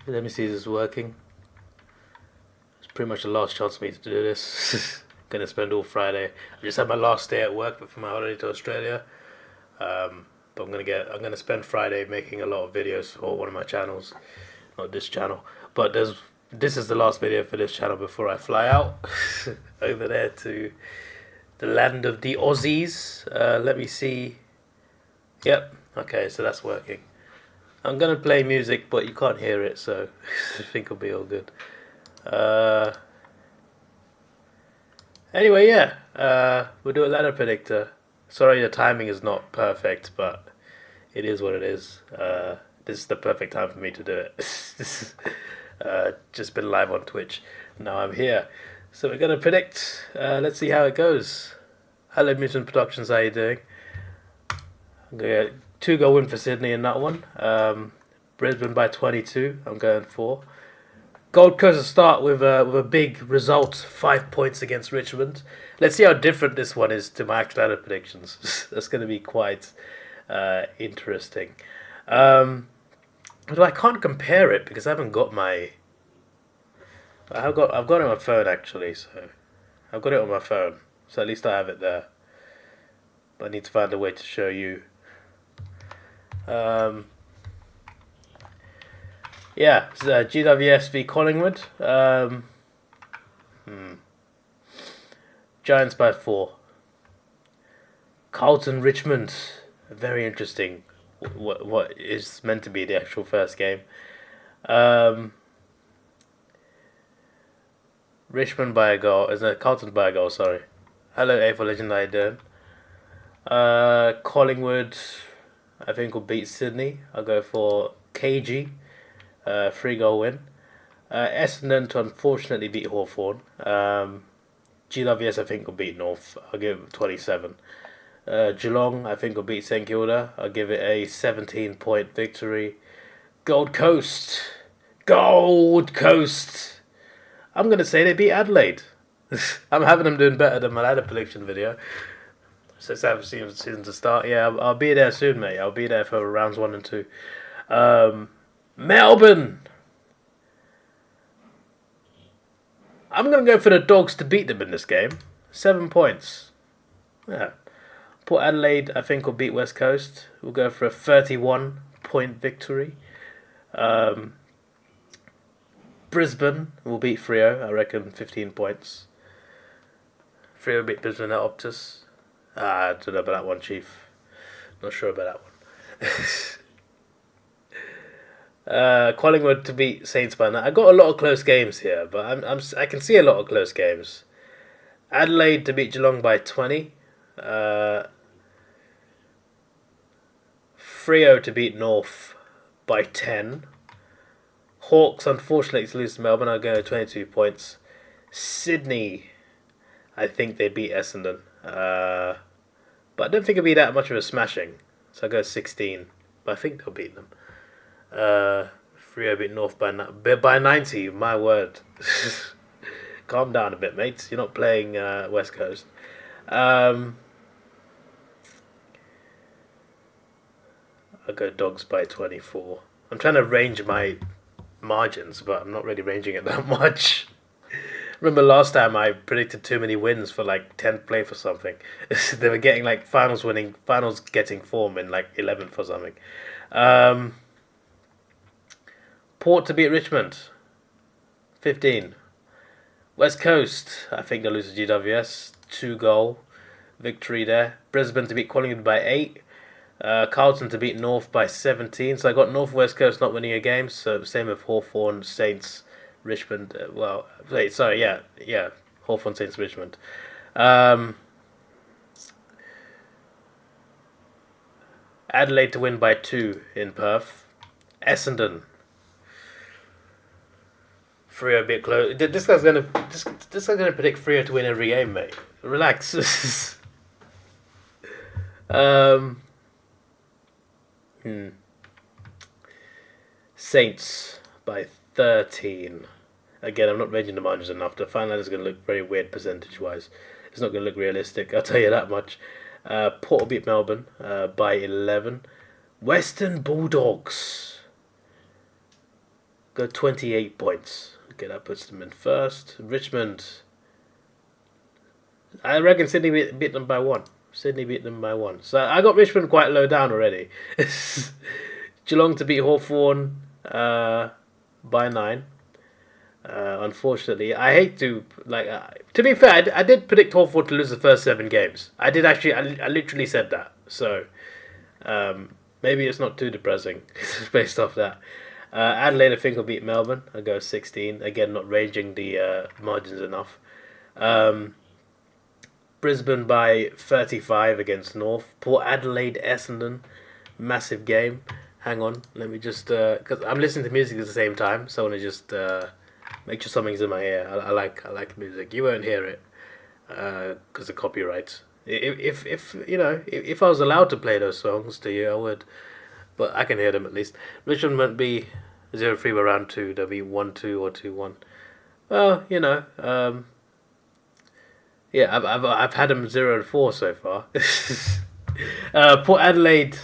Let me see if this is working. It's pretty much the last chance for me to do this. Gonna spend all Friday. I just had my last day at work before my holiday to Australia. But I'm gonna spend Friday making a lot of videos for one of my channels, not this channel. But this is the last video for this channel before I fly out over there to the land of the Aussies. Let me see. Yep. Okay, so that's working. I'm gonna play music, but you can't hear it, so I think it'll be all good. Anyway, yeah, we'll do a ladder predictor. Sorry, the timing is not perfect, but it is what it is. This is the perfect time for me to do it. Just been live on Twitch. Now I'm here. So we're gonna predict. Let's see how it goes. Hello, Mutant Productions. How you doing? I'm gonna get 2-goal win for Sydney in that one. Brisbane by 22. I'm going for. Gold Coast to start with a big result, 5 points against Richmond. Let's see how different this one is to my actual ladder predictions. That's going to be quite interesting. But I can't compare it because I haven't got my. I've got it on my phone actually, so I've got it on my phone. So at least I have it there. But I need to find a way to show you. Yeah, it's, GWS v Collingwood. Giants by 4. Carlton Richmond. Very interesting. What is meant to be the actual first game. Richmond by a goal. Is it Carlton by a goal? Sorry. Hello, AFL Legend. How you doing? Collingwood, I think will beat Sydney. I'll go for KG. 3-goal win. Essendon to unfortunately beat Hawthorn. GWS I think will beat North. I'll give it 27. Geelong I think will beat St Kilda. I'll give it a 17-point victory. Gold Coast. Gold Coast. I'm going to say they beat Adelaide. I'm having them doing better than my ladder prediction video. Since I haven't seen the season to start. Yeah, I'll be there soon, mate. I'll be there for rounds 1 and 2. Melbourne. I'm going to go for the Dogs to beat them in this game. 7 points. Yeah. Port Adelaide, I think, will beat West Coast. We'll go for a 31-point victory. Brisbane will beat Freo. I reckon 15 points. Freo will beat Brisbane at Optus. I don't know about that one, Chief. Not sure about that one. Collingwood to beat Saints by 9. I got a lot of close games here, but I can see a lot of close games. Adelaide to beat Geelong by 20. Freo to beat North by 10. Hawks unfortunately to lose to Melbourne. I'll go 22 points. Sydney, I think they beat Essendon. But I don't think it'll be that much of a smashing. So I'll go 16. But I think they'll beat them. Freo beat North by 90. My word. Calm down a bit, mates. You're not playing West Coast. I'll go Dogs by 24. I'm trying to range my margins, but I'm not really ranging it that much. Remember last time I predicted too many wins for like 10th place or something. They were getting like finals getting form in like 11th or something. Port to beat Richmond. 15. West Coast, I think they'll lose to GWS. 2-goal victory there. Brisbane to beat Collingwood by 8. Carlton to beat North by 17. So I got North West Coast not winning a game. So same with Hawthorn, Saints, Richmond. Hawthorn, Saints, Richmond. Adelaide to win by 2 in Perth. Essendon. Freo a bit close. This guy's gonna predict Freo to win every game, mate. Relax. Saints by 13. Again, I'm not ranging the margins enough. The final is going to look very weird percentage-wise. It's not going to look realistic, I'll tell you that much. Port will beat Melbourne by 11. Western Bulldogs. Go 28 points. Okay, that puts them in first. Richmond, I reckon Sydney beat them by 1. Sydney beat them by 1. So I got Richmond quite low down already. Geelong to beat Hawthorn by 9. Unfortunately, I hate to to be fair, I did predict Hawthorn to lose the first 7 games. I did actually. I literally said that. So maybe it's not too depressing based off that. Adelaide, I think, will beat Melbourne. I'll go 16. Again, not ranging the margins enough. Brisbane by 35 against North. Port Adelaide, Essendon. Massive game. Hang on. Let me just... because I'm listening to music at the same time, so I want to just make sure something's in my ear. I like music. You won't hear it because of copyright. If I was allowed to play those songs to you, I would. But I can hear them at least. Richmond won't be 0-3 by round 2. They'll be 1-2 or 2-1. Well, yeah, I've had them 0-4 so far. Port Adelaide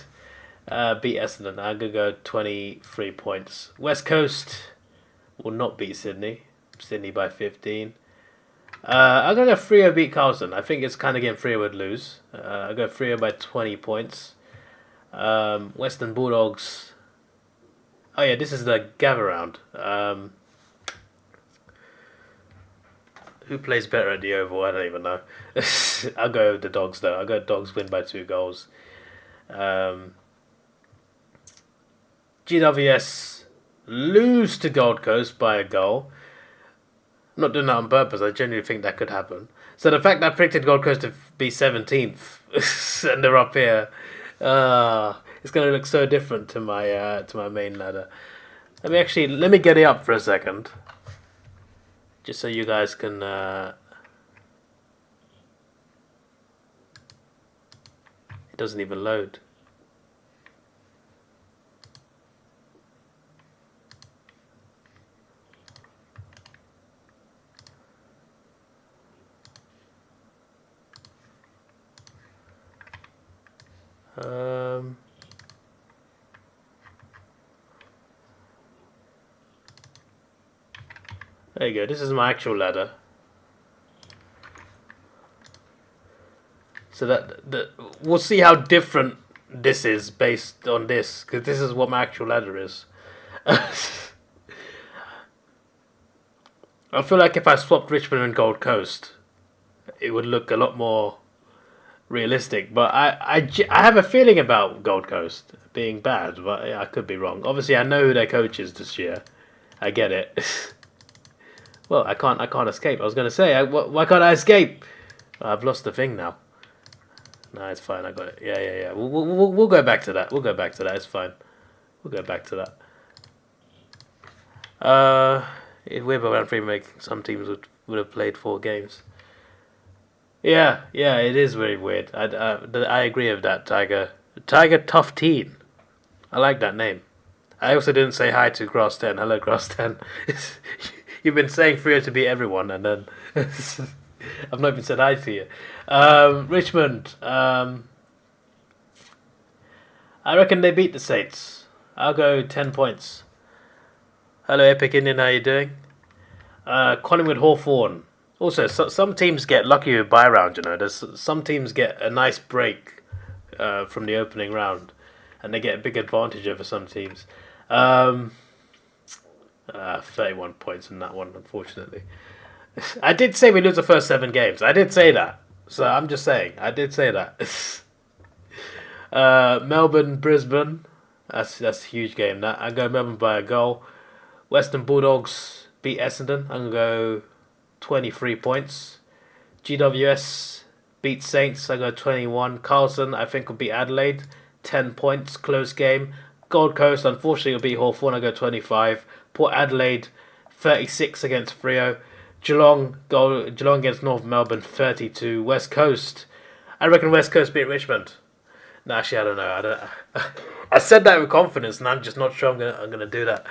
beat Essendon. I'm gonna go 23 points. West Coast will not beat Sydney. Sydney by 15. I'm gonna go Freo beat Carlton. I think it's kind of game Freo would lose. I go Freo by 20 points. Western Bulldogs. Oh yeah, this is the gather round. Who plays better at the Oval? I don't even know. I'll go the Dogs though. I'll go Dogs win by 2 goals. GWS lose to Gold Coast by a goal. I'm not doing that on purpose. I genuinely think that could happen. So the fact that I predicted Gold Coast to be 17th and they're up here, it's going to look so different to my main ladder. Let me get it up for a second. Just so you guys can... it doesn't even load. There you go. This is my actual ladder. So that we'll see how different this is based on this, because this is what my actual ladder is. I feel like if I swapped Richmond and Gold Coast, it would look a lot more realistic. But I have a feeling about Gold Coast being bad, but yeah, I could be wrong. Obviously, I know who their coach is this year. I get it. Well, I can't escape. I was going to say, why can't I escape? I've lost the thing now. No, it's fine. I got it. Yeah. We'll go back to that. It's fine. We'll go back to that. It's weird, but round 3 some teams would have played 4 games. Yeah, it is very weird. I agree with that, Tiger. Tiger Tough Teen. I like that name. I also didn't say hi to Grass 10. Hello, Grass 10. You've been saying Freo to beat everyone, and then I've not even said hi to you. Richmond. I reckon they beat the Saints. I'll go 10 points. Hello, Epic Indian. How you doing? Collingwood Hawthorn. Also, some teams get lucky with bye round. There's some teams get a nice break from the opening round, and they get a big advantage over some teams. 31 points in that one, unfortunately. I did say we lose the first 7 games. I did say that. So I'm just saying. I did say that. Melbourne, Brisbane. That's a huge game. That I go Melbourne by a goal. Western Bulldogs beat Essendon. I'm going to go 23 points. GWS beat Saints. I go 21. Carlton, I think, will beat Adelaide. 10 points. Close game. Gold Coast, unfortunately, will beat Hawthorn. I go 25. Port Adelaide, 36 against Freo. Geelong against North Melbourne, 32. West Coast, I reckon West Coast beat Richmond. No, actually, I don't know. I said that with confidence, and I'm just not sure I'm gonna do that.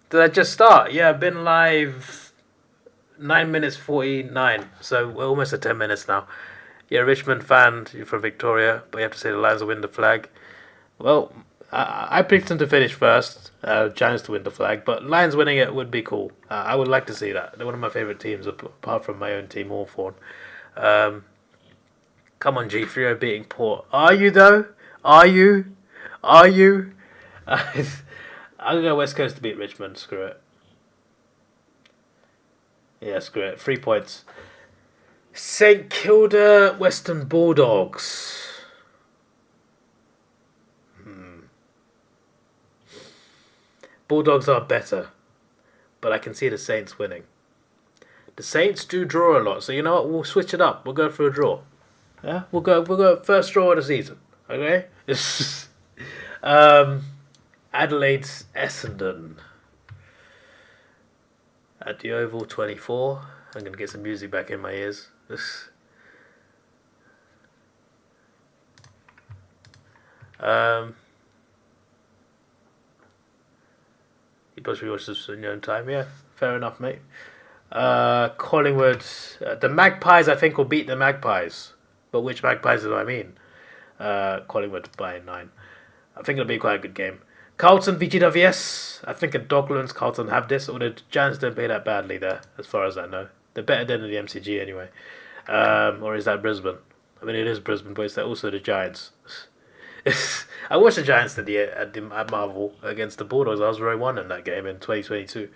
Did I just start? Yeah, I've been live 9 minutes 49, so we're almost at 10 minutes now. Yeah, Richmond fan, you're from Victoria, but you have to say the Lions will win the flag. Well, I picked them to finish first, Giants to win the flag, but Lions winning it would be cool. I would like to see that. They're one of my favourite teams, apart from my own team, Hawthorn. Come on, G3O beating Port. Are you, though? Are you? Are you? I'm going to go West Coast to beat Richmond. Screw it. Yeah, screw it. 3 points. St Kilda Western Bulldogs. Bulldogs are better, but I can see the Saints winning. The Saints do draw a lot, so you know what? We'll switch it up. We'll go for a draw. Yeah, we'll go first draw of the season. Okay. Adelaide's Essendon at the Oval 24. I'm gonna get some music back in my ears. You possibly watch this in your own time. Yeah, fair enough, mate. Collingwood, the Magpies, I think will beat the Magpies. But which Magpies do I mean? Collingwood by 9. I think it'll be quite a good game. Carlton VGWS. I think at Docklands, Carlton have this. Or the Giants don't play that badly there, as far as I know. They're better than the MCG anyway. Or is that Brisbane? I mean, it is Brisbane, but it's also the Giants. I watched the Giants at Marvel against the Bulldogs. I was row 1 in that game in 2022.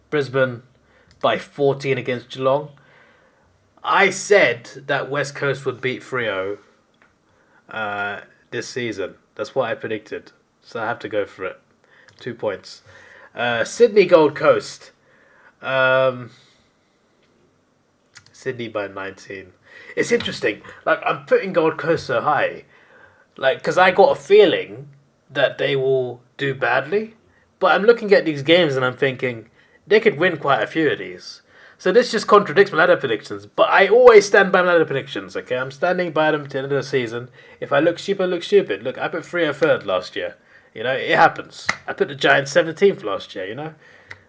Brisbane by 14 against Geelong. I said that West Coast would beat Freo this season. That's what I predicted. So I have to go for it. 2 points. Sydney Gold Coast. Sydney by 19. It's interesting. Like, I'm putting Gold Coast so high. Like, because I got a feeling that they will do badly. But I'm looking at these games and I'm thinking, they could win quite a few of these. So this just contradicts my ladder predictions. But I always stand by my ladder predictions, okay? I'm standing by them to the end of the season. If I look stupid, I look stupid. Look, I put Freo third last year. You know, it happens. I put the Giants 17th last year, you know?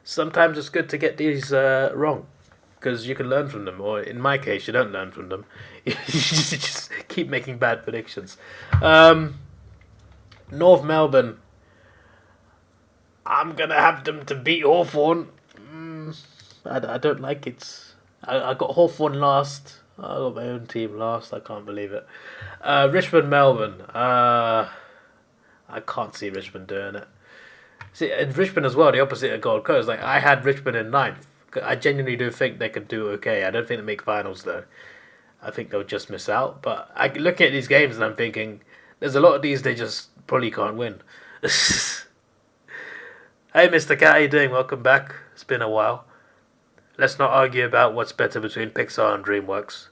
Sometimes it's good to get these wrong. Because you can learn from them. Or in my case, you don't learn from them. You just keep making bad predictions. North Melbourne. I'm going to have them to beat Hawthorn. I don't like it. I got Hawthorn last. I got my own team last. I can't believe it. Richmond, Melbourne. I can't see Richmond doing it. See, in Richmond as well, the opposite of Gold Coast. Like, I had Richmond in 9th. I genuinely do think they could do okay. I don't think they make finals, though. I think they'll just miss out. But I look at these games and I'm thinking, there's a lot of these they just probably can't win. Hey, Mr. Cat, how you doing? Welcome back. It's been a while. Let's not argue about what's better between Pixar and DreamWorks.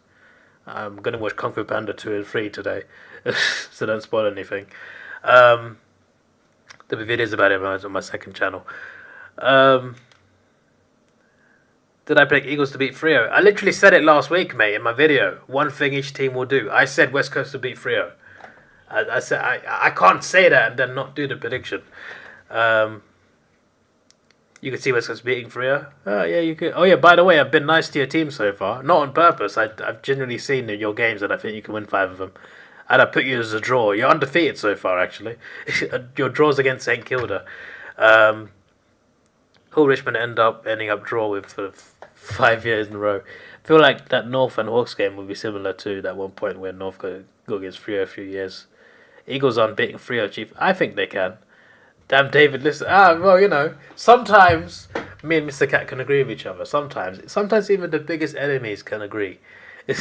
I'm going to watch Kung Fu Panda 2 and 3 today, so don't spoil anything. There'll be videos about it on my second channel. Did I pick Eagles to beat Freo? I literally said it last week, mate, in my video. One thing each team will do. I said West Coast to beat Freo. I said I can't say that and then not do the prediction. You can see West Coast beating Freo. Oh, yeah, you could. Oh, yeah, by the way, I've been nice to your team so far. Not on purpose. I've genuinely seen your games and I think you can win 5 of them. And I put you as a draw. You're undefeated so far, actually. Your draws against St Kilda. Who Richmond ending up draw with for 5 years in a row. I feel like that North and Hawks game will be similar to that one point where North go against Freo a few years. Eagles aren't beating Freo, Chief. I think they can. Damn, David, listen. Well, you know, sometimes me and Mr. Cat can agree with each other. Sometimes even the biggest enemies can agree. I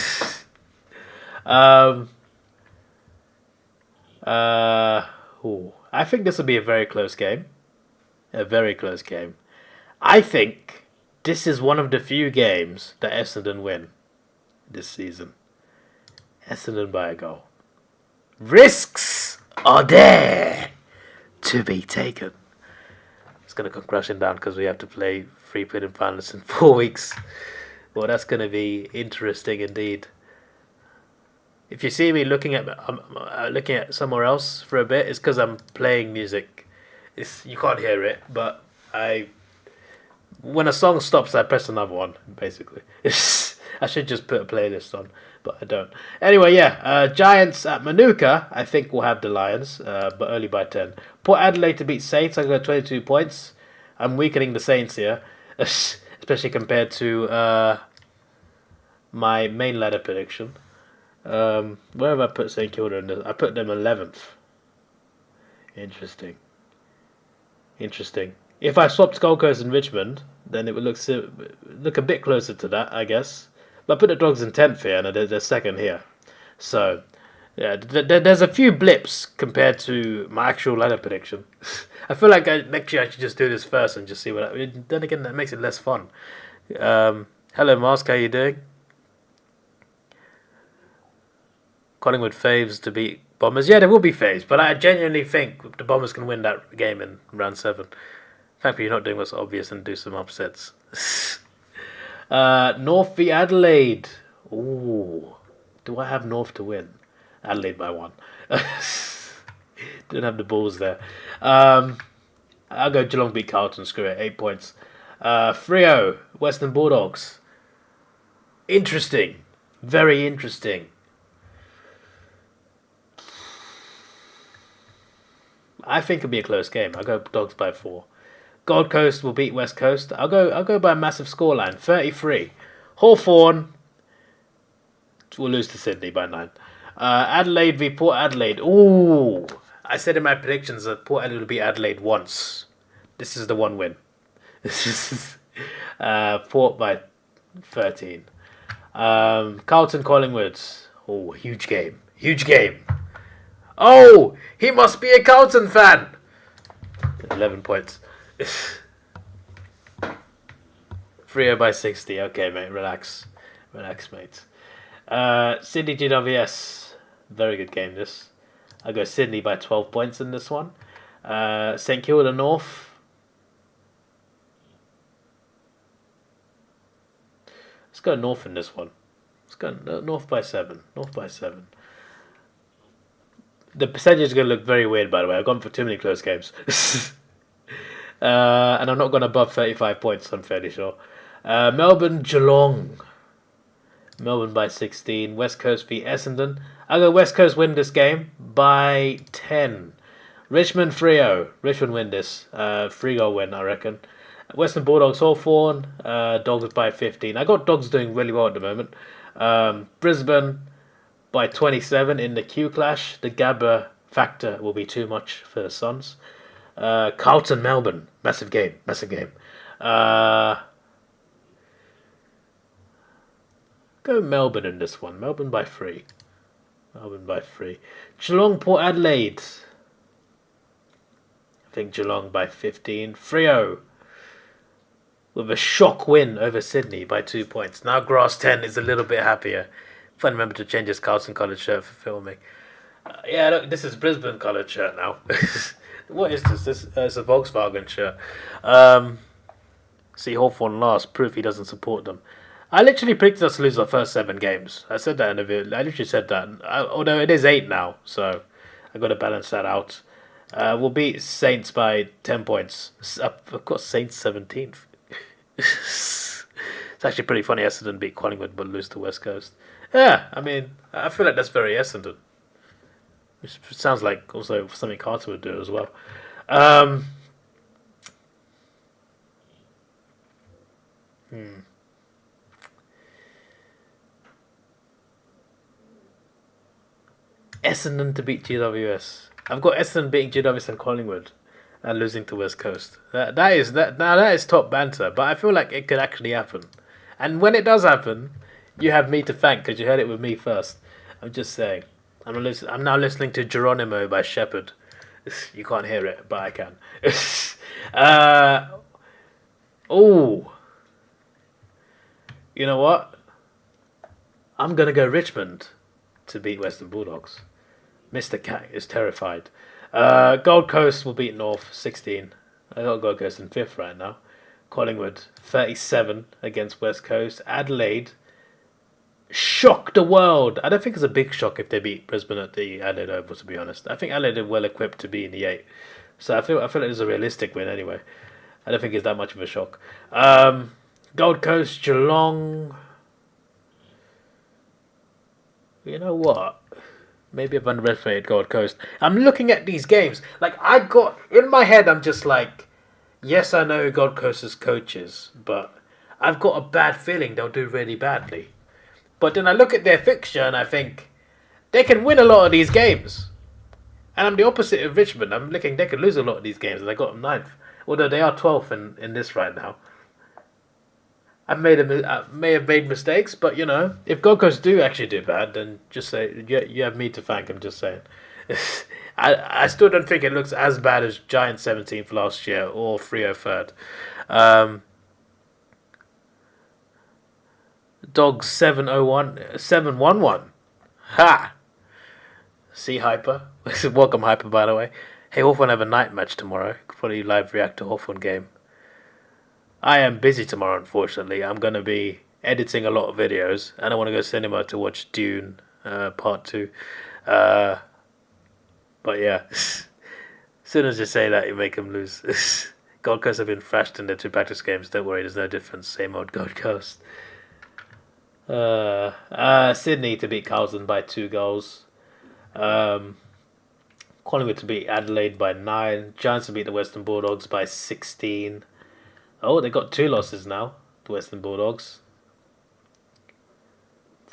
think this will be a very close game. A very close game. I think this is one of the few games that Essendon win this season. Essendon by a goal. Risks are there to be taken. It's going to come crashing down because we have to play 3 Pidden finalists in 4 weeks. Well, that's going to be interesting indeed. If you see me looking at somewhere else for a bit, it's because I'm playing music. You can't hear it, but when a song stops, I press another one, basically. I should just put a playlist on, but I don't. Anyway, yeah, Giants at Manuka, I think we'll have the Lions, but only by 10. Port Adelaide to beat Saints, I got 22 points. I'm weakening the Saints here, especially compared to my main ladder prediction. Where have I put St Kilda in this? I put them 11th. Interesting. If I swapped Gold Coast and Richmond, then it would look a bit closer to that, I guess. But I put the Dogs in 10th here, and they're second here. So, yeah, there's a few blips compared to my actual ladder prediction. I feel like next year I should just do this first and just see what. Then again, that makes it less fun. Hello, Mask. How you doing? Collingwood faves to beat Bombers. Yeah, there will be faves, but I genuinely think the Bombers can win that game in round 7. Thankfully, you're not doing what's obvious and do some upsets. North v Adelaide. Ooh, do I have North to win? Adelaide by 1. Didn't have the balls there. I'll go Geelong beat Carlton. Screw it. 8 points. Freo, Western Bulldogs. Interesting. Very interesting. I think it'll be a close game. I'll go Dogs by 4. Gold Coast will beat West Coast. I'll go by a massive scoreline, 33. Hawthorn will lose to Sydney by 9. Adelaide v Port Adelaide. Ooh, I said in my predictions that Port Adelaide will beat Adelaide once. This is the one win. This is Port by 13. Carlton Collingwood. Oh, huge game. Oh, he must be a Carlton fan. 11 points. Freo by 60. Okay, mate, relax, mate. Sydney GWS. Very good game, this. I go Sydney by 12 points in this one. St Kilda North. Let's go North in this one. Let's go North by 7. The percentage is going to look very weird, by the way. I've gone for too many close games. And I'm not going above 35 points, I'm fairly sure. Melbourne Geelong. Melbourne by 16. West Coast v Essendon. I'll go West Coast win this game by 10. Richmond Freo. Richmond win this. 3-goal win, I reckon. Western Bulldogs Hawthorn. Dogs by 15. I got Dogs doing really well at the moment. Brisbane by 27 in the Q clash. The Gabba factor will be too much for the Suns. Carlton Melbourne. Massive game. Go Melbourne in this one. Melbourne by 3. Geelong Port Adelaide. I think Geelong by 15. Freo with a shock win over Sydney by 2 points. Now Grass 10 is a little bit happier. If I remember to change his Carlton coloured shirt for filming. Yeah, look, this is Brisbane coloured shirt now. What is this? This it's a Volkswagen shirt. See Hawthorn last. Proof he doesn't support them. I literally predicted us to lose our first 7 games. I said that in the video. I literally said that. Although it is 8 now, so I've got to balance that out. We'll beat Saints by 10 points. Of course, Saints 17th. It's actually pretty funny. Essendon beat Collingwood but lose to West Coast. Yeah, I mean, I feel like that's very Essendon. Which sounds like also something Carter would do as well. Essendon to beat GWS. I've got Essendon beating GWS and Collingwood and losing to West Coast. That is top banter, but I feel like it could actually happen. And when it does happen, you have me to thank because you heard it with me first. I'm just saying. I'm now listening to Geronimo by Shepherd. You can't hear it, but I can. You know what? I'm going to go Richmond to beat Western Bulldogs. Mr. Cat is terrified. Gold Coast will beat North 16. I got Gold Coast in 5th right now. Collingwood 37 against West Coast. Adelaide shock the world. I don't think it's a big shock if they beat Brisbane at the Adelaide Oval, to be honest. I think Adelaide are well equipped to be in the 8. So I feel like it's a realistic win anyway. I don't think it's that much of a shock. Gold Coast, Geelong. You know what? Maybe I've underestimated Gold Coast. I'm looking at these games. Like, I got... In my head, I'm just like... Yes, I know Gold Coast's coaches, but I've got a bad feeling they'll do really badly. But then I look at their fixture and I think... They can win a lot of these games. And I'm the opposite of Richmond. I'm looking... They could lose a lot of these games, and I got them 9th. Although they are 12th in this right now. I may have made mistakes, but you know, if Gold Coast do actually do bad, then just say you have me to thank. I'm just saying. I still don't think it looks as bad as Giants 17th last year or Freo 3rd. Dogs 711. Ha! See Hyper. Welcome Hyper, by the way. Hey, Hawthorn have a night match tomorrow. Could probably live react to Hawthorn game. I am busy tomorrow, unfortunately. I'm going to be editing a lot of videos, and I want to go cinema to watch Dune Part 2. But yeah, as soon as you say that, you make them lose. Gold Coast have been thrashed in their 2 practice games. Don't worry, there's no difference. Same old Gold Coast. Sydney to beat Carlton by 2 goals. Collingwood to beat Adelaide by 9. Giants to beat the Western Bulldogs by 16. Oh, they got 2 losses now, the Western Bulldogs.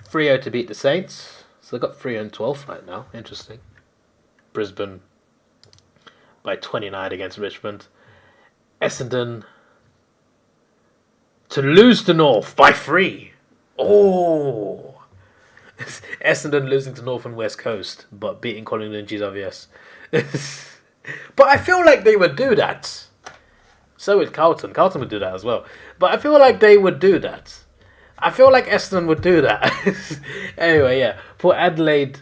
Freo to beat the Saints. So they've got Freo in 12th right now. Interesting. Brisbane by 29 against Richmond. Essendon to lose to North by 3. Oh! Essendon losing to North and West Coast, but beating Collingwood and GWS. But I feel like they would do that. So would Carlton. Carlton would do that as well. But I feel like they would do that. I feel like Essendon would do that. Anyway, yeah. For Adelaide,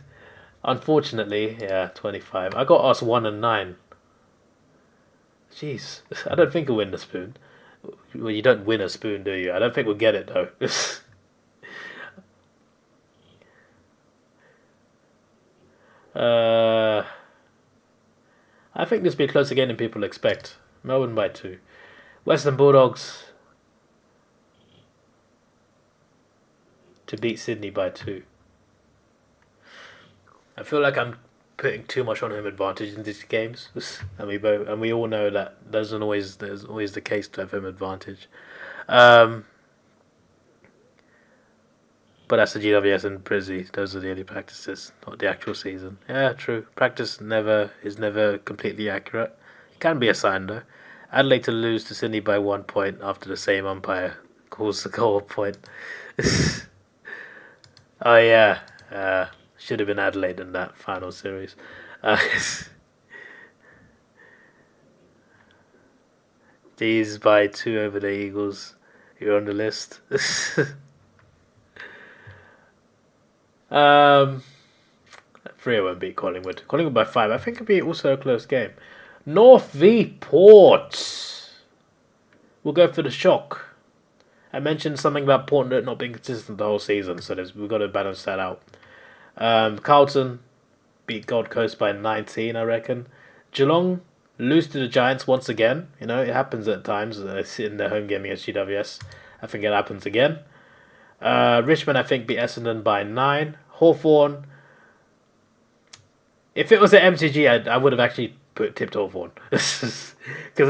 unfortunately, 25. I got us 1 and 9. Jeez. I don't think we'll win the spoon. Well, you don't win a spoon, do you? I don't think we'll get it, though. I think this will be close again than people expect. Melbourne by 2. Western Bulldogs to beat Sydney by 2. I feel like I'm putting too much on home advantage in these games, and we all know that there's always the case to have home advantage. But that's the GWS and Brizzy. Those are the only practices, not the actual season. Yeah, true. Practice is never completely accurate. It can be a sign though. Adelaide to lose to Sydney by 1 point after the same umpire calls the goal point. Oh yeah, should have been Adelaide in that final series. These by 2 over the Eagles. You're on the list. Freo won't beat Collingwood. Collingwood by 5. I think it'll be also a close game. North v Port. We'll go for the shock. I mentioned something about Port not being consistent the whole season, so we've got to balance that out. Carlton beat Gold Coast by 19, I reckon. Geelong lose to the Giants once again. You know, it happens at times. They sit in their home game against GWS. I think it happens again. Richmond, I think, beat Essendon by 9. Hawthorn. If it was at MCG, I would have actually tipped Hawthorn. Because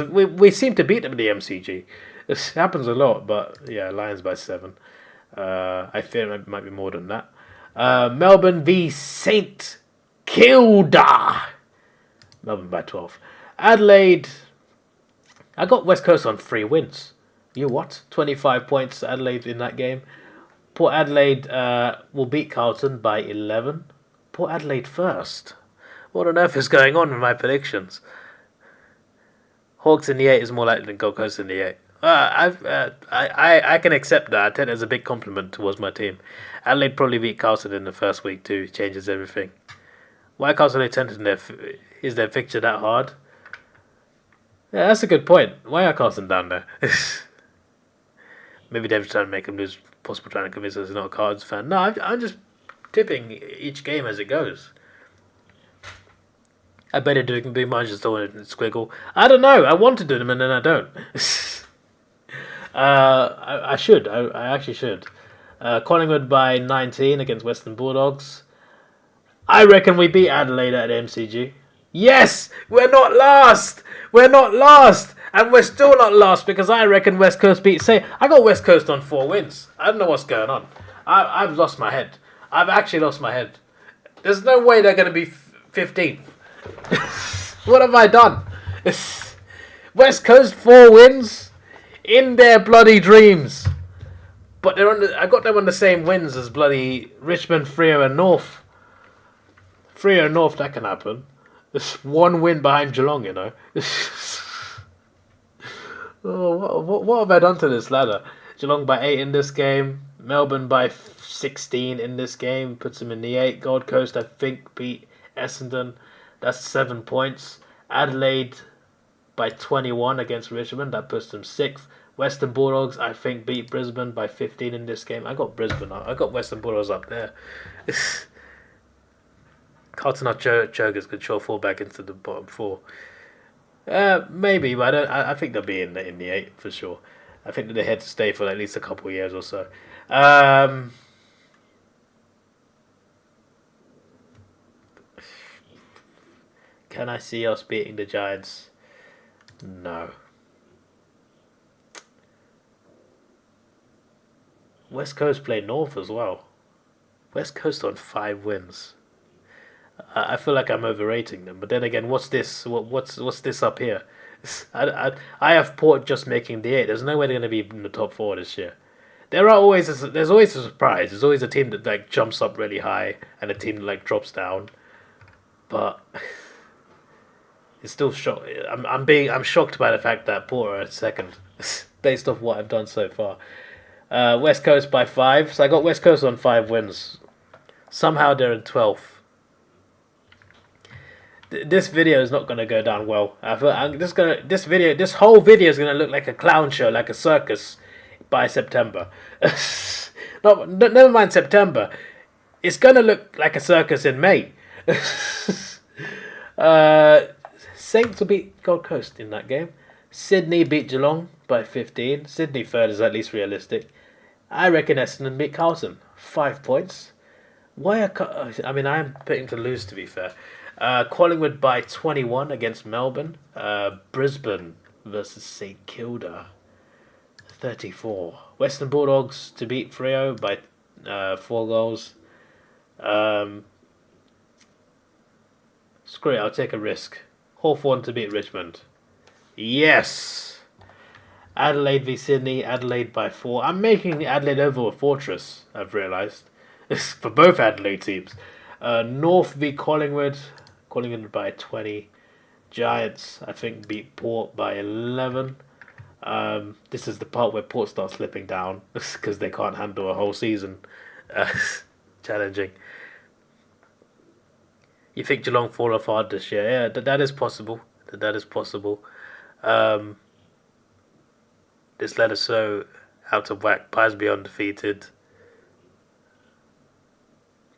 we seem to beat them in the MCG. This happens a lot, but yeah, Lions by 7. I fear it might be more than that. Melbourne v St Kilda. Melbourne by 12. Adelaide. I got West Coast on 3 wins. You what? 25 points Adelaide in that game. Port Adelaide will beat Carlton by 11. Port Adelaide first. What on earth is going on with my predictions? Hawks in the 8 is more likely than Gold Coast in the 8. I can accept that. I take it as a big compliment towards my team. Adelaide probably beat Carlton in the first week too. Changes everything. Why Carlton is their fixture that hard? Yeah, that's a good point. Why are Carlton down there? Maybe David's trying to make him lose. Possible trying to convince us he's not a Cards fan. No, I'm just tipping each game as it goes. I better do it can be mine, just don't want to squiggle. I don't know. I want to do them and then I don't. I should. I actually should. Collingwood by 19 against Western Bulldogs. I reckon we beat Adelaide at MCG. Yes, we're not last. We're not last, and we're still not last because I reckon West Coast beat. Say, I got West Coast on 4 wins. I don't know what's going on. I've lost my head. I've actually lost my head. There's no way they're going to be 15th. What have I done? West Coast 4 wins in their bloody dreams. But they're on I got them on the same wins as bloody Richmond, Freo and North. Freo and North, that can happen. There's 1 win behind Geelong, you know. What have I done to this ladder? Geelong by 8 in this game. Melbourne by 16 in this game. Puts them in the 8. Gold Coast, I think, beat Essendon. That's 7 points. Adelaide by 21 against Richmond. That puts them 6th. Western Bulldogs, I think, beat Brisbane by 15 in this game. I got Brisbane. I got Western Bulldogs up there. Carlton or Chogers could sure fall back into the bottom 4. Maybe, but I think they'll be in the 8 for sure. I think that they're here to stay for at least a couple of years or so. Can I see us beating the Giants? No. West Coast play North as well. West Coast on 5 wins. I feel like I'm overrating them, but then again, what's this? What's this up here? I have Port just making the 8. There's no way they're going to be in the top 4 this year. There's always a surprise. There's always a team that like jumps up really high and a team that like drops down. But it's still shock. I'm shocked by the fact that Port are at 2nd, based off what I've done so far. West Coast by 5, so I got West Coast on 5 wins. Somehow they're in 12th. This video is not going to go down well. This whole video is going to look like a clown show, like a circus, by September. No, never mind September. It's going to look like a circus in May. Saints will beat Gold Coast in that game. Sydney beat Geelong by 15. Sydney 3rd is at least realistic. I reckon Essendon beat Carlton. 5 points. I'm picking to lose, to be fair. Collingwood by 21 against Melbourne. Brisbane versus St Kilda. 34. Western Bulldogs to beat Freo by 4 goals. Screw it, I'll take a risk. Hawthorn to beat Richmond. Yes! Adelaide v Sydney. Adelaide by 4. I'm making Adelaide over a fortress, I've realised. For both Adelaide teams. North v Collingwood. Collingwood by 20. Giants, I think, beat Port by 11. This is the part where Port starts slipping down because they can't handle a whole season. Challenging. You think Geelong fall off hard this year? Yeah, that is possible. That is possible. This ladder's so out of whack. Pies be undefeated.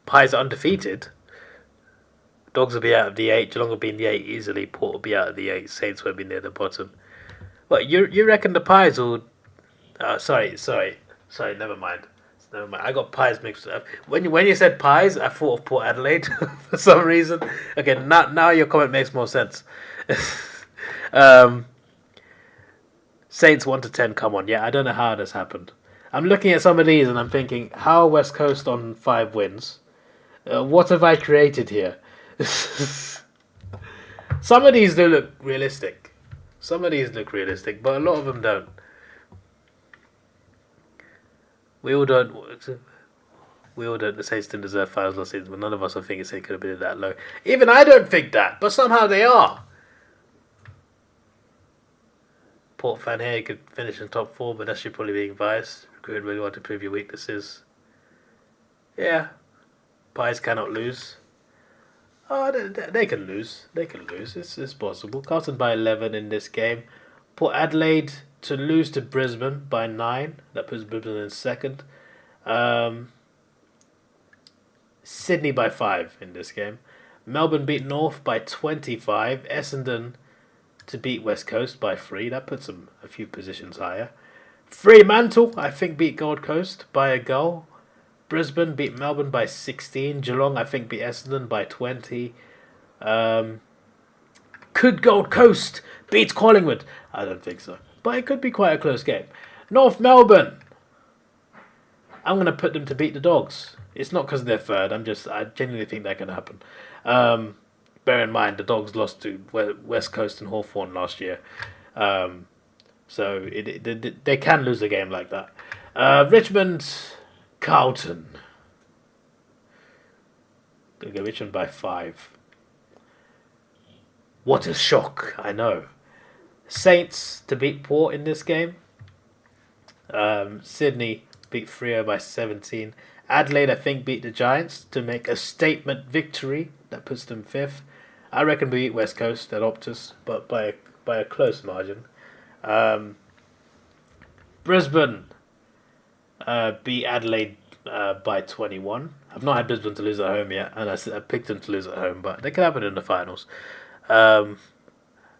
Pies are undefeated. Dogs will be out of the 8. Geelong will be in the 8 easily. Port will be out of the 8. Saints will be near the bottom. What, you reckon the Pies will... Sorry. Never mind. I got Pies mixed up. When you said Pies, I thought of Port Adelaide for some reason. Okay, now your comment makes more sense. Saints 1 to 10. Come on, yeah. I don't know how this happened. I'm looking at some of these and I'm thinking, how West Coast on 5 wins? What have I created here? Some of these do look realistic. But a lot of them don't. We all don't. The Saints didn't deserve 5 last season, but none of us are thinking they could have been that low. Even I don't think that, but somehow they are. Port fan here, you could finish in top 4, but that's you probably being biased. Recruit really want to prove your weaknesses. Yeah. Pies cannot lose. Oh, they can lose. It's possible. Carlton by 11 in this game. Port Adelaide to lose to Brisbane by 9. That puts Brisbane in 2nd. Sydney by 5 in this game. Melbourne beat North by 25. Essendon to beat West Coast by 3. That puts them a few positions higher. Fremantle, I think, beat Gold Coast by a goal. Brisbane beat Melbourne by 16. Geelong, I think, beat Essendon by 20. Could Gold Coast beat Collingwood? I don't think so. But it could be quite a close game. North Melbourne. I'm going to put them to beat the Dogs. It's not because they're third. I genuinely think that can happen. Bear in mind, the Dogs lost to West Coast and Hawthorn last year. So they can lose a game like that. Richmond, Carlton. Going to go Richmond by 5. What a shock, I know. Saints to beat Port in this game. Sydney beat Freo by 17. Adelaide, I think, beat the Giants to make a statement victory. That puts them 5th. I reckon we beat West Coast at Optus, but by a close margin. Brisbane beat Adelaide by 21. I've not had Brisbane to lose at home yet, and I picked them to lose at home, but they can happen in the finals.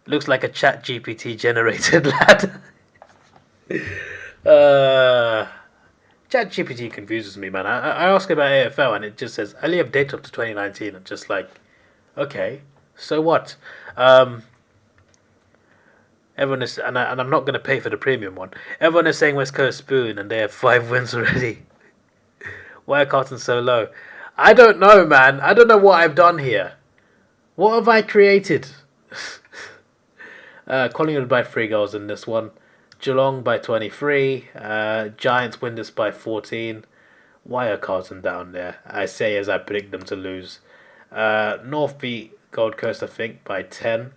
Looks like a chat GPT generated ladder. Chat GPT confuses me, man. I ask about AFL and it just says I only have data up to 2019. I'm just like, okay, so what? Everyone is, and I'm not going to pay for the premium one. Everyone is saying West Coast spoon, and they have 5 wins already. Why are Carlton so low? I don't know, man. I don't know what I've done here. What have I created? Collingwood by 3 goals in this one. Geelong by 23. Giants win this by 14. Why are Carlton down there? I say as I predict them to lose. North beat Gold Coast, I think, by 10.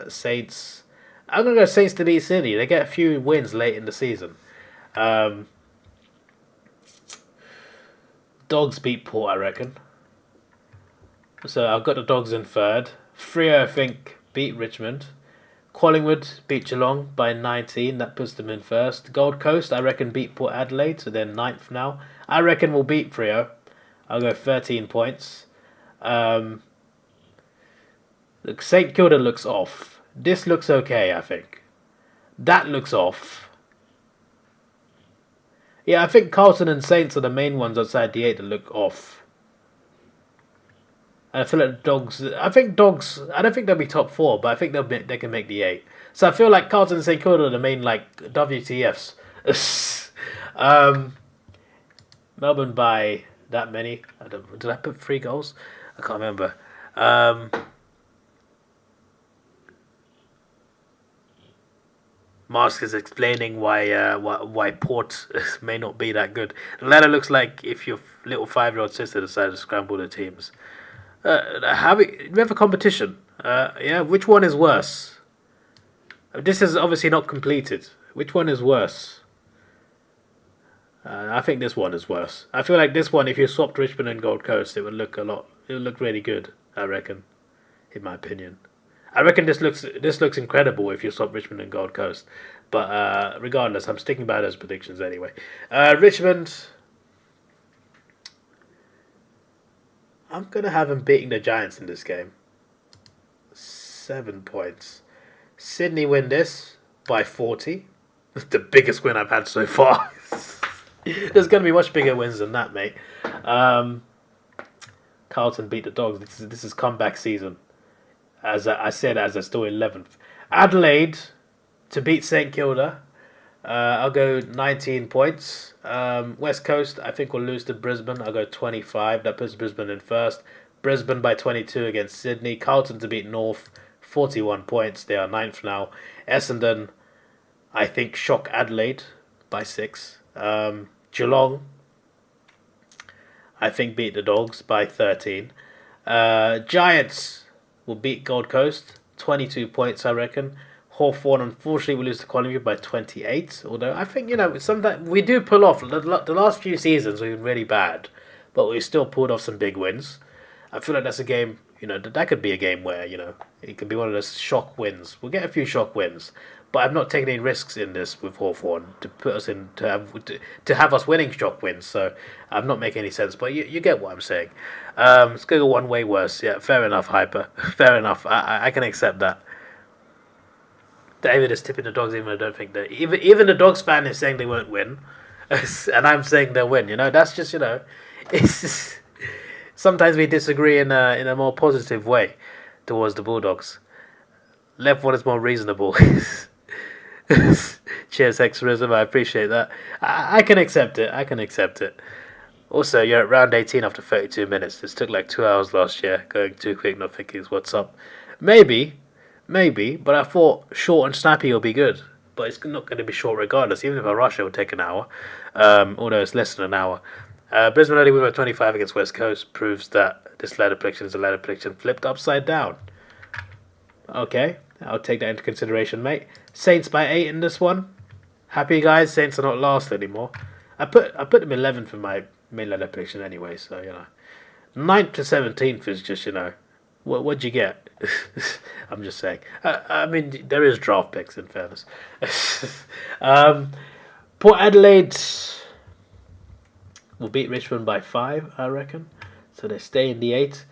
Saints. I'm going to go Saints to beat Sydney. They get a few wins late in the season. Dogs beat Port, I reckon. So I've got the Dogs in 3rd. Freo, I think, beat Richmond. Collingwood beat Geelong by 19. That puts them in 1st. Gold Coast, I reckon, beat Port Adelaide. So they're 9th now. I reckon we'll beat Freo. I'll go 13 points. Look, St Kilda looks off. This looks okay, I think. That looks off. Yeah, I think Carlton and Saints are the main ones outside the 8 that look off. And I feel like Dogs... I don't think they'll be top 4, but I think they can make the 8. So I feel like Carlton and St Kilda are the main, like, WTFs. Melbourne by that many. Did I put 3 goals? I can't remember. Mask is explaining why Port may not be that good. The ladder looks like if your little 5-year-old sister decided to scramble the teams. We have a competition. Yeah, which one is worse? This is obviously not completed. Which one is worse? I think this one is worse. I feel like this one, if you swapped Richmond and Gold Coast, it would look really good. I reckon, in my opinion. I reckon this looks incredible if you swap Richmond and Gold Coast. But regardless, I'm sticking by those predictions anyway. Richmond, I'm going to have them beating the Giants in this game. 7 points. Sydney win this by 40. The biggest win I've had so far. There's going to be much bigger wins than that, mate. Carlton beat the Dogs. This is comeback season. As I said, as they're still 11th. Adelaide to beat St Kilda. I'll go 19 points. West Coast, I think, will lose to Brisbane. I'll go 25. That puts Brisbane in 1st. Brisbane by 22 against Sydney. Carlton to beat North. 41 points. They are 9th now. Essendon, I think, shock Adelaide by 6. Geelong, I think, beat the Dogs by 13. Giants will beat Gold Coast. 22 points, I reckon. Hawthorn, unfortunately, will lose to Collingwood by 28. Although I think, sometimes we do pull off. The last few seasons we've been really bad, but we still pulled off some big wins. I feel like that's a game, that could be a game where, it could be one of those shock wins. We'll get a few shock wins, but I've not taken any risks in this with Hawthorn to put us in to have us winning shock wins. So I'm not making any sense, but you get what I'm saying. It's going to go one way worse. Yeah, fair enough, Hyper. Fair enough. I can accept that. David is tipping the Dogs, even though I don't think that even the Dogs fan is saying they won't win, and I'm saying they'll win. That's just It's sometimes we disagree in a more positive way towards the Bulldogs. Left one is more reasonable. Cheers, Hexerism. I appreciate that. I can accept it. I can accept it. Also, you're at round 18 after 32 minutes. This took like 2 hours last year. Going too quick, not thinking what's up. Maybe, but I thought short and snappy will be good. But it's not going to be short regardless. Even if I rush, it will take an hour. Although it's less than an hour. Brisbane early win by 25 against West Coast proves that this ladder prediction is a ladder prediction flipped upside down. Okay, I'll take that into consideration, mate. Saints by 8 in this one. Happy guys, Saints are not last anymore. I put them 11th for my main ladder prediction anyway, so you know. 9th to 17th is just, you know, what'd you get? I'm just saying. I mean, there is draft picks in fairness. Port Adelaide will beat Richmond by 5, I reckon. So they stay in the 8.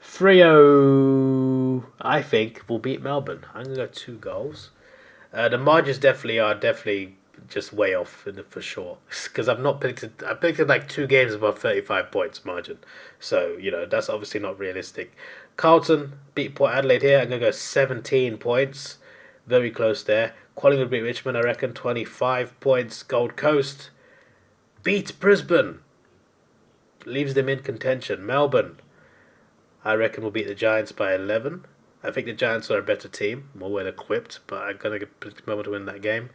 Freo, I think, will beat Melbourne. I'm going to go 2 goals. The margins definitely just way off for sure. Because I picked like 2 games above 35 points margin. So, you know, that's obviously not realistic. Carlton beat Port Adelaide here. I'm going to go 17 points. Very close there. Collingwood beat Richmond, I reckon, 25 points. Gold Coast beat Brisbane. Leaves them in contention. Melbourne, I reckon, will beat the Giants by 11. I think the Giants are a better team, more well equipped, but I'm going to get Melbourne to win that game.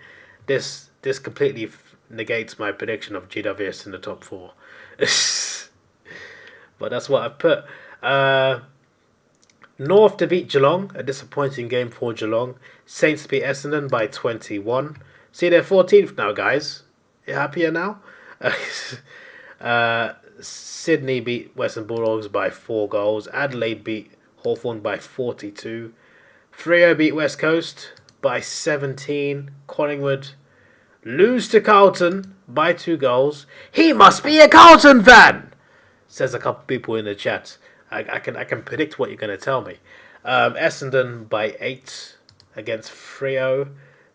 This completely negates my prediction of GWS in the top 4. But that's what I've put. North to beat Geelong, a disappointing game for Geelong. Saints to beat Essendon by 21. See, they're 14th now, guys. You happier now? Sydney beat Western Bulldogs by 4 goals. Adelaide beat Hawthorn by 42. Freo beat West Coast by 17. Collingwood lose to Carlton by 2 goals. He must be a Carlton fan, says a couple people in the chat. I can predict what you're going to tell me. Essendon by 8 against Freo.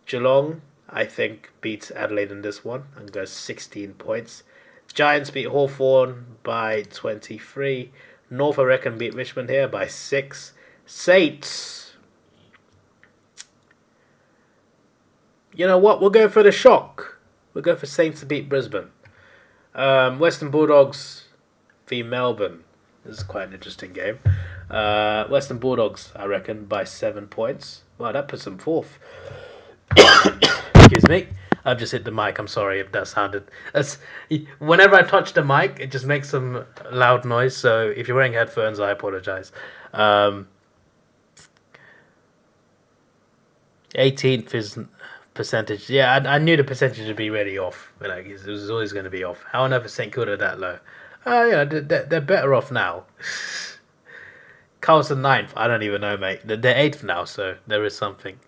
Geelong, I think, beats Adelaide in this one and goes 16 points. Giants beat Hawthorn by 23. North, I reckon, beat Richmond here by 6. Saints. You know what? We'll go for the shock. We'll go for Saints to beat Brisbane. Western Bulldogs v Melbourne. This is quite an interesting game. Western Bulldogs, I reckon, by 7 points. Wow, that puts them 4th. Excuse me. I've just hit the mic. I'm sorry if that sounded... Whenever I touch the mic, it just makes some loud noise. So if you're wearing headphones, I apologize. 18th is percentage. Yeah, I knew the percentage would be really off. But like, it was always going to be off. How on earth is St Kilda that low? Yeah, they're better off now. Carlton 9th. I don't even know, mate. They're 8th now, so there is something.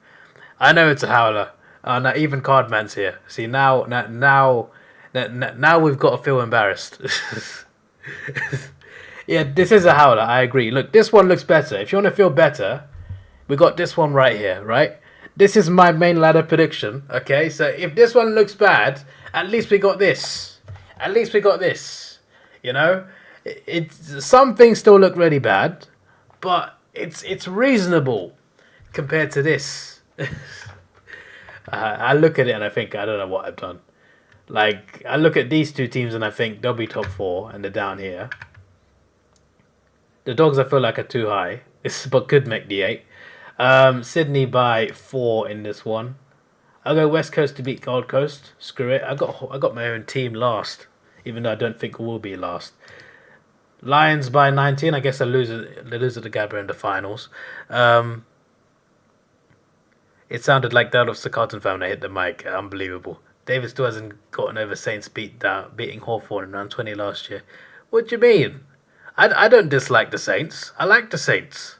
I know it's a howler. Now even Cardman's here. See, now we've got to feel embarrassed. Yeah, this is a howler. I agree. Look, this one looks better. If you want to feel better, we got this one right here, right? This is my main ladder prediction. Okay, so if this one looks bad, at least we got this. At least we got this. You know, some things still look really bad, but it's reasonable compared to this. I look at it and I think, I don't know what I've done. Like, I look at these 2 teams and I think they'll be top 4 and they're down here. The Dogs, I feel like, are too high, but could make the 8. Sydney by 4 in this one. I'll go West Coast to beat Gold Coast. Screw it. I got my own team last, even though I don't think we'll be last. Lions by 19. I guess they lose at the Gabba in the finals. It sounded like that of the Carlton fan when I hit the mic. Unbelievable. David still hasn't gotten over Saints beating Hawthorn in round 20 last year. What do you mean? I don't dislike the Saints. I like the Saints.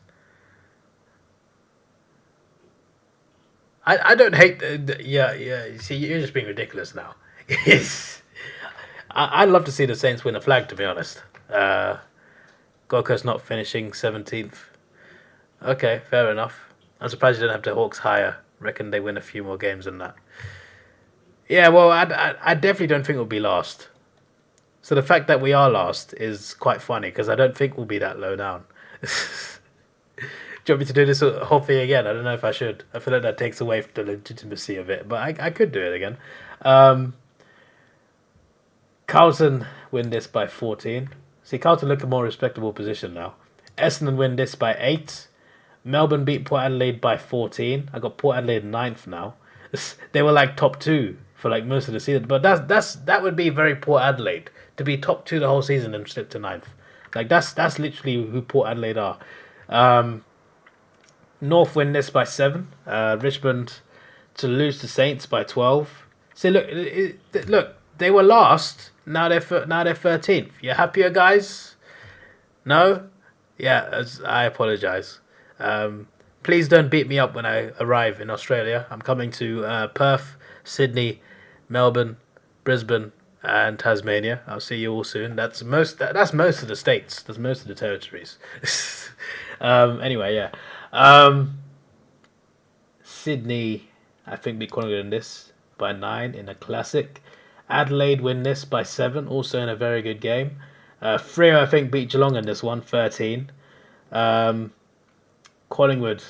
I don't hate... Yeah. See, you're just being ridiculous now. I'd love to see the Saints win a flag, to be honest. Gold Coast not finishing 17th. Okay, fair enough. I'm surprised you don't have the Hawks higher. Reckon they win a few more games than that. Yeah, well, I definitely don't think we'll be last. So the fact that we are last is quite funny because I don't think we'll be that low down. Do you want me to do this whole thing again? I don't know if I should. I feel like that takes away from the legitimacy of it, but I could do it again. Carlton win this by 14. See, Carlton look a more respectable position now. Essendon win this by 8. Melbourne beat Port Adelaide by 14. I got Port Adelaide 9th now. They were like top 2 for like most of the season, but that would be very Port Adelaide to be top 2 the whole season and slip to 9th. Like that's literally who Port Adelaide are. North win this by 7. Richmond to lose to Saints by 12. See, look, they were last. Now they're 13th. You happier, guys? No? Yeah, I apologise. Please don't beat me up when I arrive in Australia. I'm coming to Perth, Sydney, Melbourne, Brisbane, and Tasmania. I'll see you all soon. That's most of the states. That's most of the territories. Anyway, yeah. Sydney, I think, beat Collingwood in this by 9 in a classic. Adelaide win this by 7, also in a very good game. Freo, I think, beat Geelong in this one, 13. Collingwood.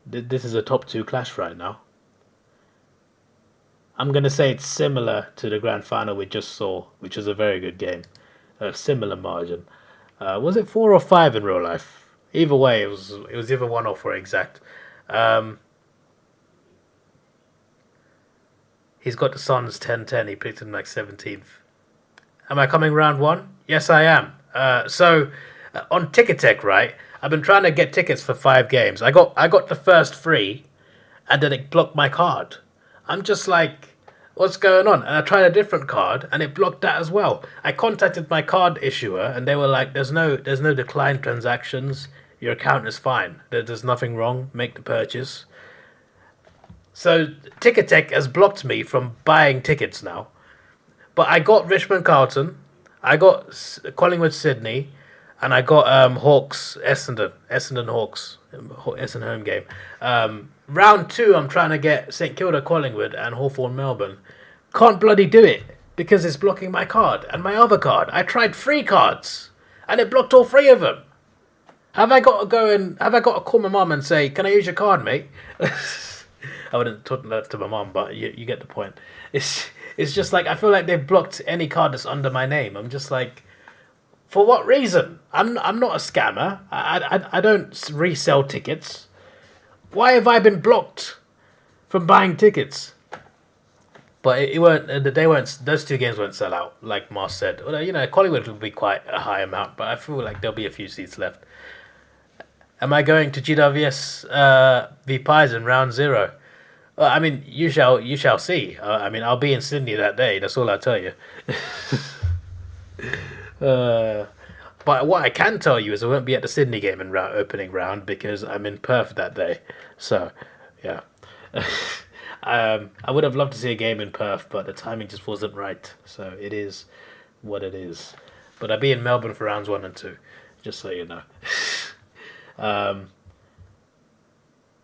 This is a top 2 clash right now. I'm going to say it's similar to the grand final we just saw, which was a very good game. A similar margin. Was it 4 or 5 in real life? Either way, it was either 1 or 4 exact. He's got the Suns 10-10. He picked him like 17th. Am I coming round 1? Yes, I am. So on Ticketek, right? I've been trying to get tickets for 5 games. I got the first 3, and then it blocked my card. I'm just like, what's going on? And I tried a different card, and it blocked that as well. I contacted my card issuer, and they were like, "There's no declined transactions. Your account is fine. There's nothing wrong. Make the purchase." So Ticketek has blocked me from buying tickets now. But I got Richmond Carlton, I got Collingwood Sydney, and I got Hawks Essendon Hawks, Essendon home game. Round 2, I'm trying to get St Kilda Collingwood and Hawthorn Melbourne. Can't bloody do it because it's blocking my card and my other card. I tried 3 cards and it blocked all 3 of them. Have I got to call my mum and say, "Can I use your card, mate?" I wouldn't talk that to my mum, but you get the point. It's just like I feel like they've blocked any card that's under my name. I'm just like, for what reason? I'm not a scammer. I don't resell tickets. Why have I been blocked from buying tickets? But those 2 games won't sell out, like Mars said. Well, Collingwood will be quite a high amount, but I feel like there'll be a few seats left. Am I going to GWS v Pies in round 0? Well, I mean, you shall see. I mean, I'll be in Sydney that day. That's all I'll tell you. But what I can tell you is I won't be at the Sydney game in opening round because I'm in Perth that day. So, yeah. I would have loved to see a game in Perth, but the timing just wasn't right. So it is what it is. But I'll be in Melbourne for rounds 1 and 2, just so you know.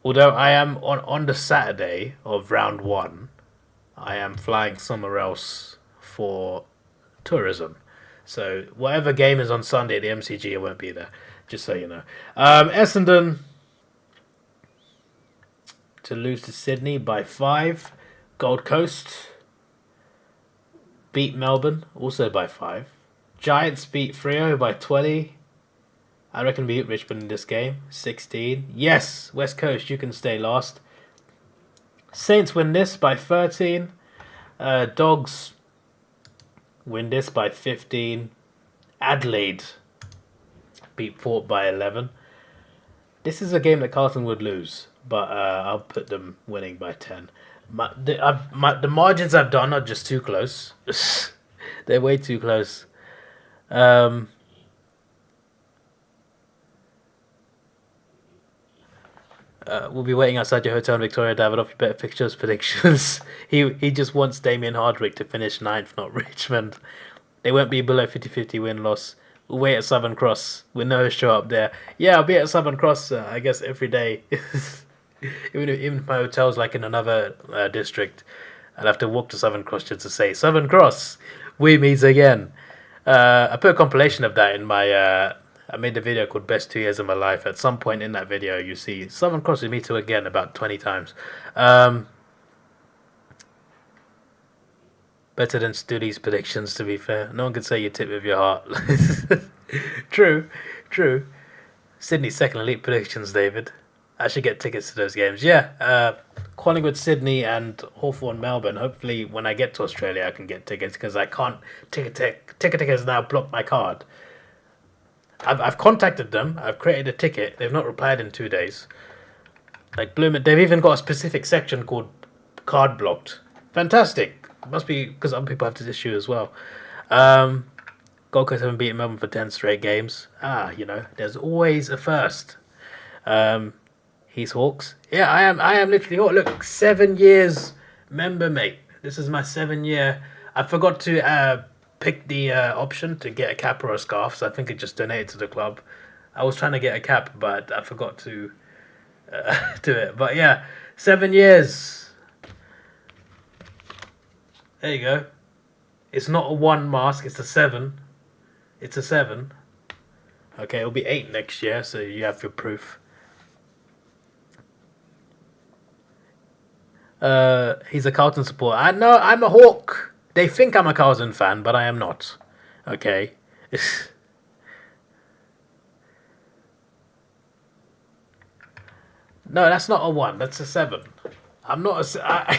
Although I am on the Saturday of round 1, I am flying somewhere else for tourism. So whatever game is on Sunday at the MCG, I won't be there. Just so you know. Essendon to lose to Sydney by 5. Gold Coast beat Melbourne also by 5. Giants beat Freo by 20. I reckon we beat Richmond in this game. 16. Yes, West Coast, you can stay last. Saints win this by 13. Dogs win this by 15. Adelaide beat Port by 11. This is a game that Carlton would lose, but I'll put them winning by 10. The margins I've done are just too close. They're way too close. We'll be waiting outside your hotel in Victoria, Davidoff. You better fixtures predictions. He just wants Damien Hardwick to finish 9th, not Richmond. They won't be below 50-50 win-loss. We'll wait at Southern Cross. We'll know show up there. Yeah, I'll be at Southern Cross, I guess, every day. even if my hotel's like in another district. I'll have to walk to Southern Cross just to say, Southern Cross, we meet again. I put a compilation of that in my... I made a video called Best 2 Years of My Life. At some point in that video, you see Southern Cross, we meet again about 20 times. Better than Studi's predictions, to be fair. No one can say you tip with your heart. True. Sydney's second elite predictions, David. I should get tickets to those games. Yeah, Collingwood, Sydney, and Hawthorn, Melbourne. Hopefully, when I get to Australia, I can get tickets because I can't. Ticket has now blocked my card. I've contacted them. I've created a ticket. They've not replied in 2 days. Like Blooming, they've even got a specific section called card blocked. Fantastic. Must be because other people have this issue as well. Gold Coast haven't beaten Melbourne for 10 straight games. There's always a first. He's Hawks. Yeah, I am literally Hawks. Look, 7 years member, mate. This is my 7-year. I forgot to pick the option to get a cap or a scarf, so I think it just donated to the club. I was trying to get a cap, but I forgot to do it. But yeah, 7 years. There you go. It's not a 1 mask, it's a 7. It's a 7. Okay, it'll be 8 next year, so you have your proof. He's a Carlton supporter. I'm a Hawk. They think I'm a Carlton fan, but I am not. Okay. No, that's not a 1. That's a 7. I'm not a...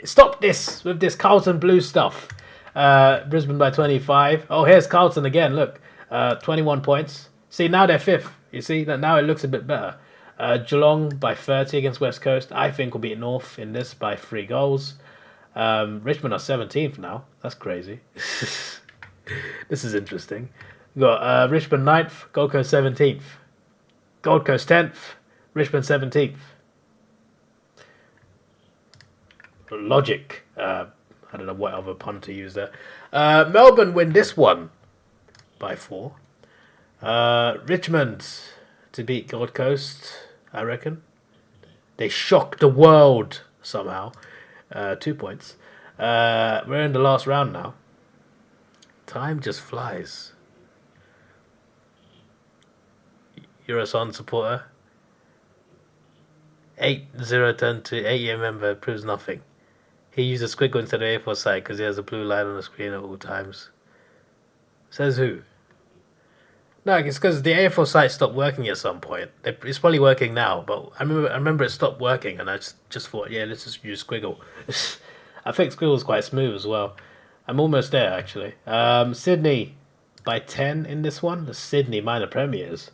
Stop this with this Carlton blue stuff. Brisbane by 25. Oh, here's Carlton again. Look, 21 points. See, now they're 5th. You see, that now it looks a bit better. Geelong by 30 against West Coast. I think will beat North in this by 3 goals. Richmond are 17th now. That's crazy. This is interesting. We've got Richmond 9th, Gold Coast 17th. Gold Coast 10th, Richmond 17th. Logic. I don't know what other pun to use there. Melbourne win this one by 4. Richmond to beat Gold Coast, I reckon. They shocked the world somehow. 2 points. We're in the last round now. Time just flies. You're a Son supporter. 8-0-10 to 8-year member proves nothing. He used a squiggle instead of A4 site because he has a blue line on the screen at all times. Says who? No, it's because the A4 site stopped working at some point. It's probably working now, but I remember it stopped working, and I just thought, yeah, let's just use squiggle. I think squiggle's quite smooth as well. I'm almost there, actually. Sydney by 10 in this one. The Sydney minor premiers.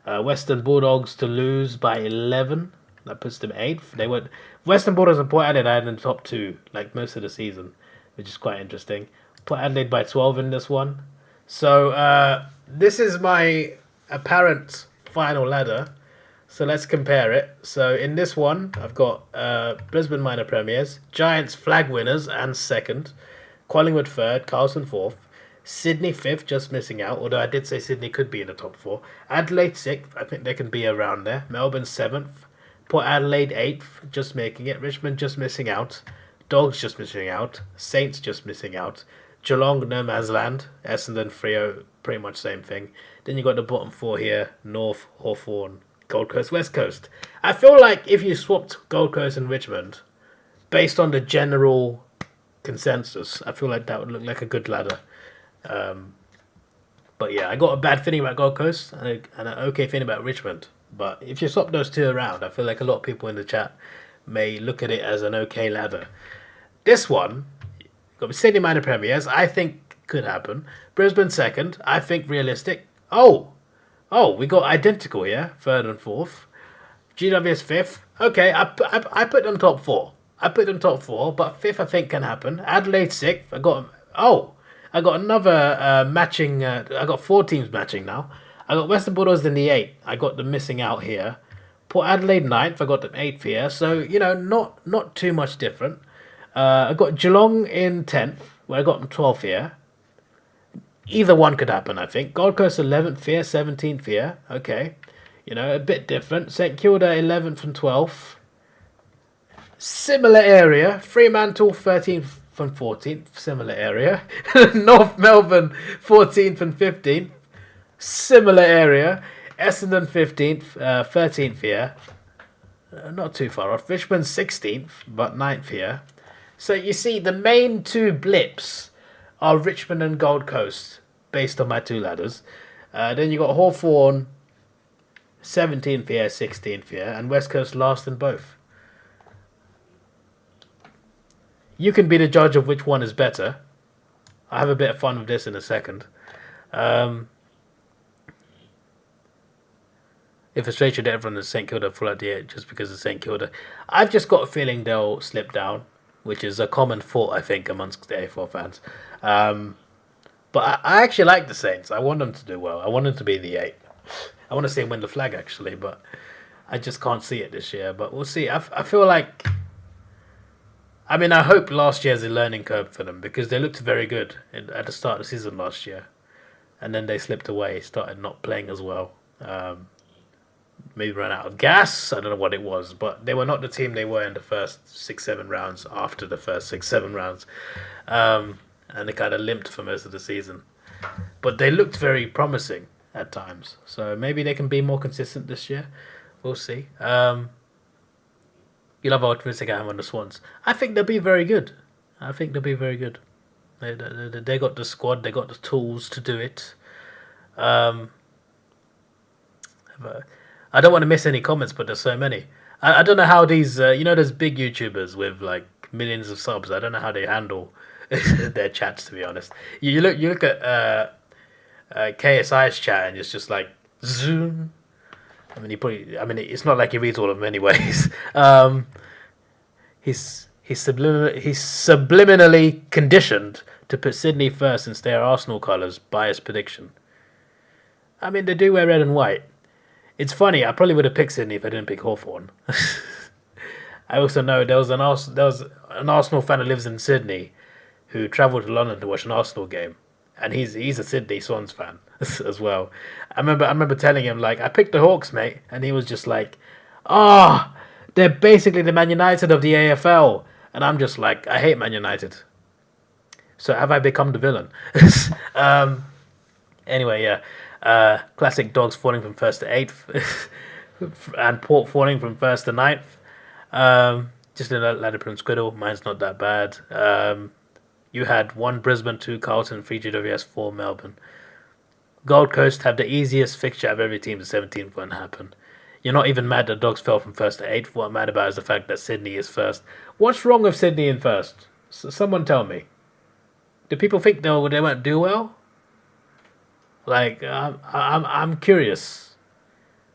Western Bulldogs to lose by 11. That puts them 8th. Western Bulldogs and Port Adelaide in the top 2, like most of the season, which is quite interesting. Port Adelaide by 12 in this one. So this is my apparent final ladder. So let's compare it. So in this one, I've got Brisbane minor premiers, Giants flag winners and 2nd, Collingwood 3rd, Carlton 4th, Sydney 5th, just missing out, although I did say Sydney could be in the top 4. Adelaide 6th, I think they can be around there. Melbourne 7th. Port Adelaide 8th, just making it. Richmond just missing out. Dogs just missing out. Saints just missing out. Geelong, no man's land. Essendon, Freo, pretty much same thing. Then you got the bottom 4 here. North, Hawthorn, Gold Coast, West Coast. I feel like if you swapped Gold Coast and Richmond, based on the general consensus, I feel like that would look like a good ladder. But yeah, I got a bad feeling about Gold Coast and an okay feeling about Richmond. But if you swap those 2 around, I feel like a lot of people in the chat may look at it as an okay ladder. This one, got Sydney minor premiers, I think could happen. Brisbane 2nd, I think realistic. Oh, we got identical here, 3rd and 4th. GWS 5th. Okay, I put them top 4. I put them top 4, but 5th I think can happen. Adelaide 6th. I got another matching. I got 4 teams matching now. I got Western Bulldogs in the 8th. I got them missing out here. Port Adelaide 9th. I got them 8th here. So, not too much different. I got Geelong in 10th, where I got them 12th here. Either one could happen, I think. Gold Coast 11th here, 17th here. Okay. A bit different. St Kilda 11th and 12th. Similar area. Fremantle 13th and 14th. Similar area. North Melbourne 14th and 15th. Similar area. Essendon 15th, 13th here. Not too far off. Richmond 16th, but 9th here. So you see, the main two blips are Richmond and Gold Coast, based on my two ladders. Then you got Hawthorn 17th here, 16th here, and West Coast last in both. You can be the judge of which one is better. I have a bit of fun with this in a second. If it's straight to everyone in St Kilda full out the 8 just because of St Kilda. I've just got a feeling they'll slip down, which is a common thought, I think, amongst the AFL fans. But I actually like the Saints. I want them to do well. I want them to be the 8. I want to see them win the flag, actually, but I just can't see it this year. But we'll see. I feel like... I mean, I hope last year's a learning curve for them because they looked very good at the start of the season last year. And then they slipped away, started not playing as well. Maybe ran out of gas. I don't know what it was, but they were not the team they were in the first 6-7 rounds after the first 6-7 rounds. And they kind of limped for most of the season. But they looked very promising at times. So maybe they can be more consistent this year. We'll see. You love how optimistic I am on the Swans. I think they'll be very good. They got the squad. They got the tools to do it. I don't want to miss any comments, but there's so many. I don't know how these, those big YouTubers with like millions of subs. I don't know how they handle their chats. To be honest, you look at KSI's chat and it's just like zoom. I mean, it's not like he reads all of them anyways. He's subliminally conditioned to put Sydney first since they are Arsenal colours. Biased prediction. I mean, they do wear red and white. It's funny. I probably would have picked Sydney if I didn't pick Hawthorn. I also know there was an Arsenal fan who lives in Sydney who travelled to London to watch an Arsenal game, and he's a Sydney Swans fan as well. I remember telling him, like, I picked the Hawks, mate, and he was just like, they're basically the Man United of the AFL, and I'm just like, I hate Man United. So have I become the villain? Anyway, yeah. Classic Dogs falling from 1st to 8th, and Port falling from 1st to 9th. Just a ladder print squiddle. Mine's not that bad. You had 1 Brisbane, 2 Carlton, 3 GWS, 4 Melbourne. Gold Coast have the easiest fixture out of every team. The 17th won't happen. You're not even mad that Dogs fell from 1st to 8th. What I'm mad about is the fact that Sydney is 1st. What's wrong with Sydney in 1st? Someone tell me. Do people think they won't do well? Like, I'm curious.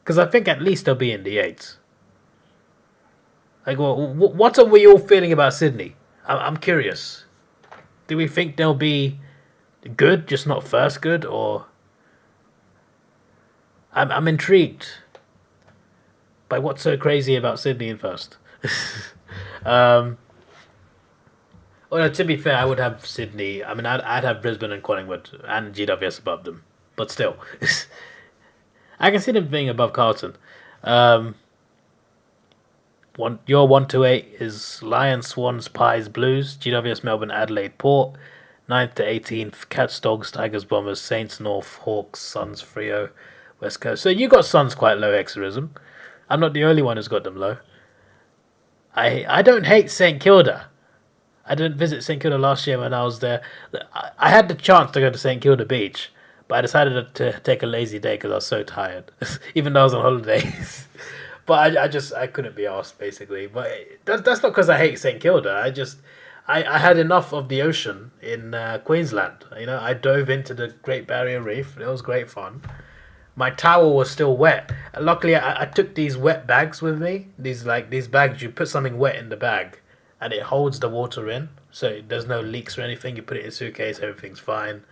Because I think at least they'll be in the 8s. Like, well, what are we all feeling about Sydney? I'm curious. Do we think they'll be good, just not first good, or... I'm intrigued by what's so crazy about Sydney in 1st. Well, no, to be fair, I would have Sydney. I mean, I'd have Brisbane and Collingwood and GWS above them. But still, I can see them being above Carlton. Your 1 to 8 is Lions, Swans, Pies, Blues, GWS, Melbourne, Adelaide, Port. 9th to 18th, Cats, Dogs, Tigers, Bombers, Saints, North, Hawks, Suns, Freo, West Coast. So you got Suns quite low exorism. I'm not the only one who's got them low. I don't hate St Kilda. I didn't visit St Kilda last year when I was there. I had the chance to go to St Kilda Beach, but I decided to take a lazy day because I was so tired, even though I was on holidays. But I couldn't be asked, basically. But that's not because I hate St Kilda. I had enough of the ocean in Queensland. I dove into the Great Barrier Reef. It was great fun. My towel was still wet. Luckily, I took these wet bags with me. These bags, you put something wet in the bag, and it holds the water in, so there's no leaks or anything. You put it in a suitcase, everything's fine.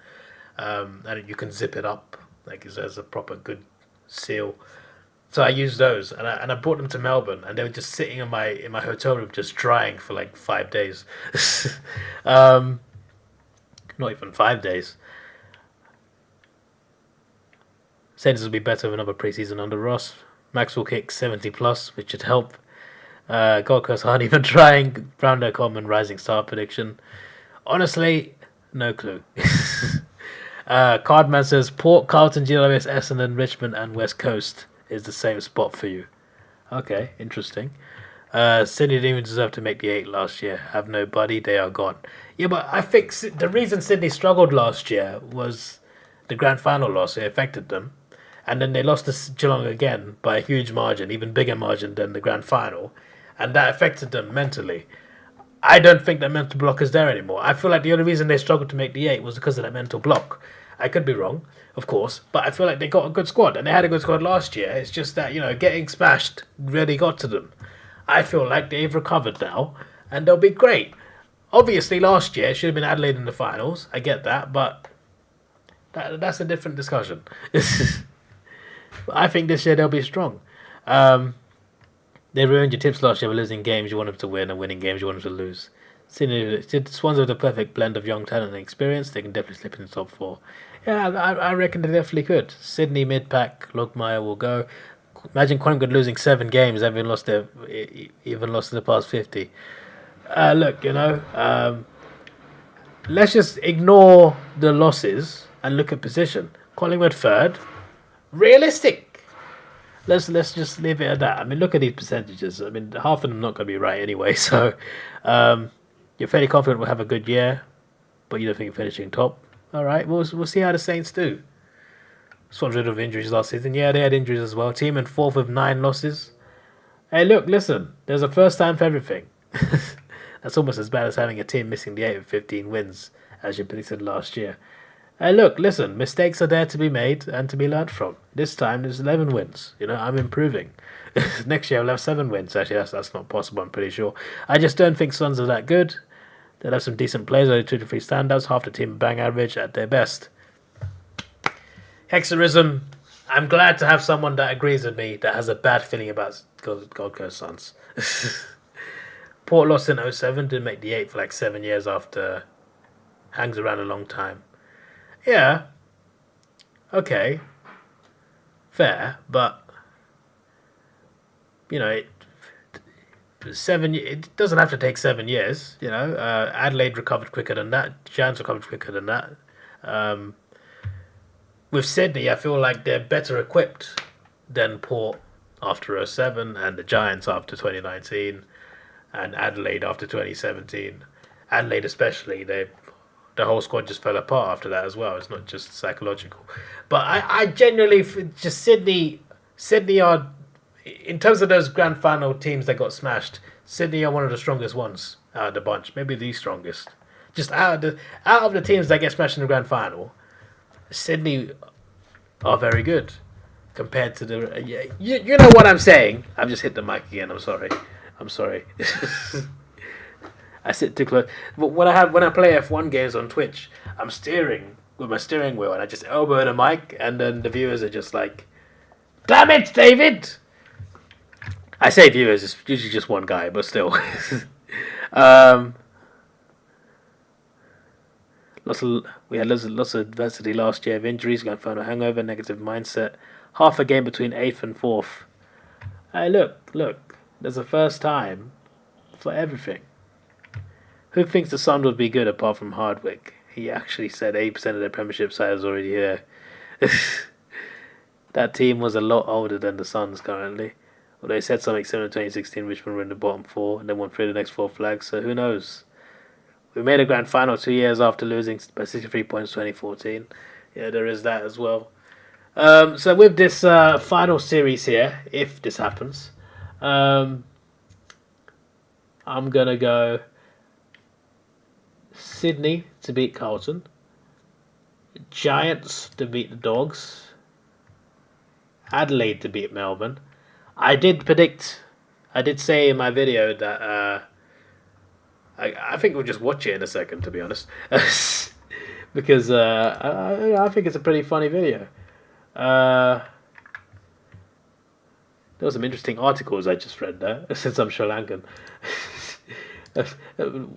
And you can zip it up, like there's a proper good seal. So I used those, and I brought them to Melbourne, and they were just sitting in my hotel room, just drying for like 5 days. Not even 5 days. Saints will be better with another preseason under Ross. Max will kick 70 plus, which should help. Gold Coast aren't even trying. Brown.com and Rising Star prediction. Honestly, no clue. Cardman says Port, Carlton, GWS, Essendon, Richmond, and West Coast is the same spot for you. Okay, interesting. Sydney didn't even deserve to make the 8 last year. Have no buddy, they are gone. Yeah, but I think the reason Sydney struggled last year was the grand final loss. It affected them. And then they lost to Geelong again by a huge margin, even bigger margin than the grand final. And that affected them mentally. I don't think that mental block is there anymore. I feel like the only reason they struggled to make the 8 was because of that mental block. I could be wrong, of course, but I feel like they got a good squad. And they had a good squad last year. It's just that, getting smashed really got to them. I feel like they've recovered now, and they'll be great. Obviously, last year it should have been Adelaide in the finals. I get that, but that's a different discussion. I think this year they'll be strong. They ruined your tips last year by losing games you want them to win and winning games you want them to lose. Swans are the perfect blend of young talent and experience. They can definitely slip in the top 4. Yeah, I reckon they definitely could. Sydney mid-pack, Logmeyer will go. Imagine Collingwood losing 7 games, even lost in the past 50. Look, let's just ignore the losses and look at position. Collingwood 3rd, realistic. Let's just leave it at that. I mean, look at these percentages. I mean, half of them not going to be right anyway. So, you're fairly confident we'll have a good year, but you don't think you're finishing top. All right, we'll see how the Saints do. Swans rid of injuries last season. Yeah, they had injuries as well. Team in 4th with 9 losses. Hey, look, listen. There's a first time for everything. That's almost as bad as having a team missing the 8 with 15 wins, as you predicted last year. Hey, look, listen. Mistakes are there to be made and to be learnt from. This time, there's 11 wins. I'm improving. Next year, I'll have 7 wins. Actually, that's not possible, I'm pretty sure. I just don't think Swans are that good. They'll have some decent players, only 2 to 3 standouts. Half the team bang average at their best. Hexerism, I'm glad to have someone that agrees with me that has a bad feeling about Gold Coast Suns. Port lost in 07, didn't make the 8 for like 7 years after. Hangs around a long time. Yeah. Okay. Fair, but it doesn't have to take 7 years. Adelaide recovered quicker than that. Giants recovered quicker than that. With Sydney, I feel like they're better equipped than Port after 07 and the Giants after 2019 and Adelaide after 2017. Adelaide especially, the whole squad just fell apart after that as well. It's not just psychological. But I genuinely, just Sydney are, in terms of those grand final teams that got smashed, Sydney are one of the strongest ones out of the bunch. Maybe the strongest. Just out of the teams that get smashed in the grand final, Sydney are very good compared to the. You know what I'm saying. I've just hit the mic again. I'm sorry. I sit too close. But when I play F1 games on Twitch, I'm steering with my steering wheel and I just elbow the mic, and then the viewers are just like, "Damn it, David!" I say viewers, it's usually just one guy, but still. We had lots of adversity last year of injuries, grand final hangover, negative mindset. Half a game between 8th and 4th. Hey, look. There's a first time for everything. Who thinks the Sun would be good apart from Hardwick? He actually said 80% of their Premiership side is already here. That team was a lot older than the Suns currently. Although they said something similar in 2016, Richmond were in the bottom 4 and then won 3 of the next 4 flags, so who knows? We made a grand final 2 years after losing by 63 points 2014. Yeah, there is that as well. So with this final series here, if this happens, I'm going to go Sydney to beat Carlton, Giants to beat the Dogs, Adelaide to beat Melbourne. I did say in my video that I think we'll just watch it in a second, to be honest, because I think it's a pretty funny video. There were some interesting articles I just read there, since I'm Sri Lankan.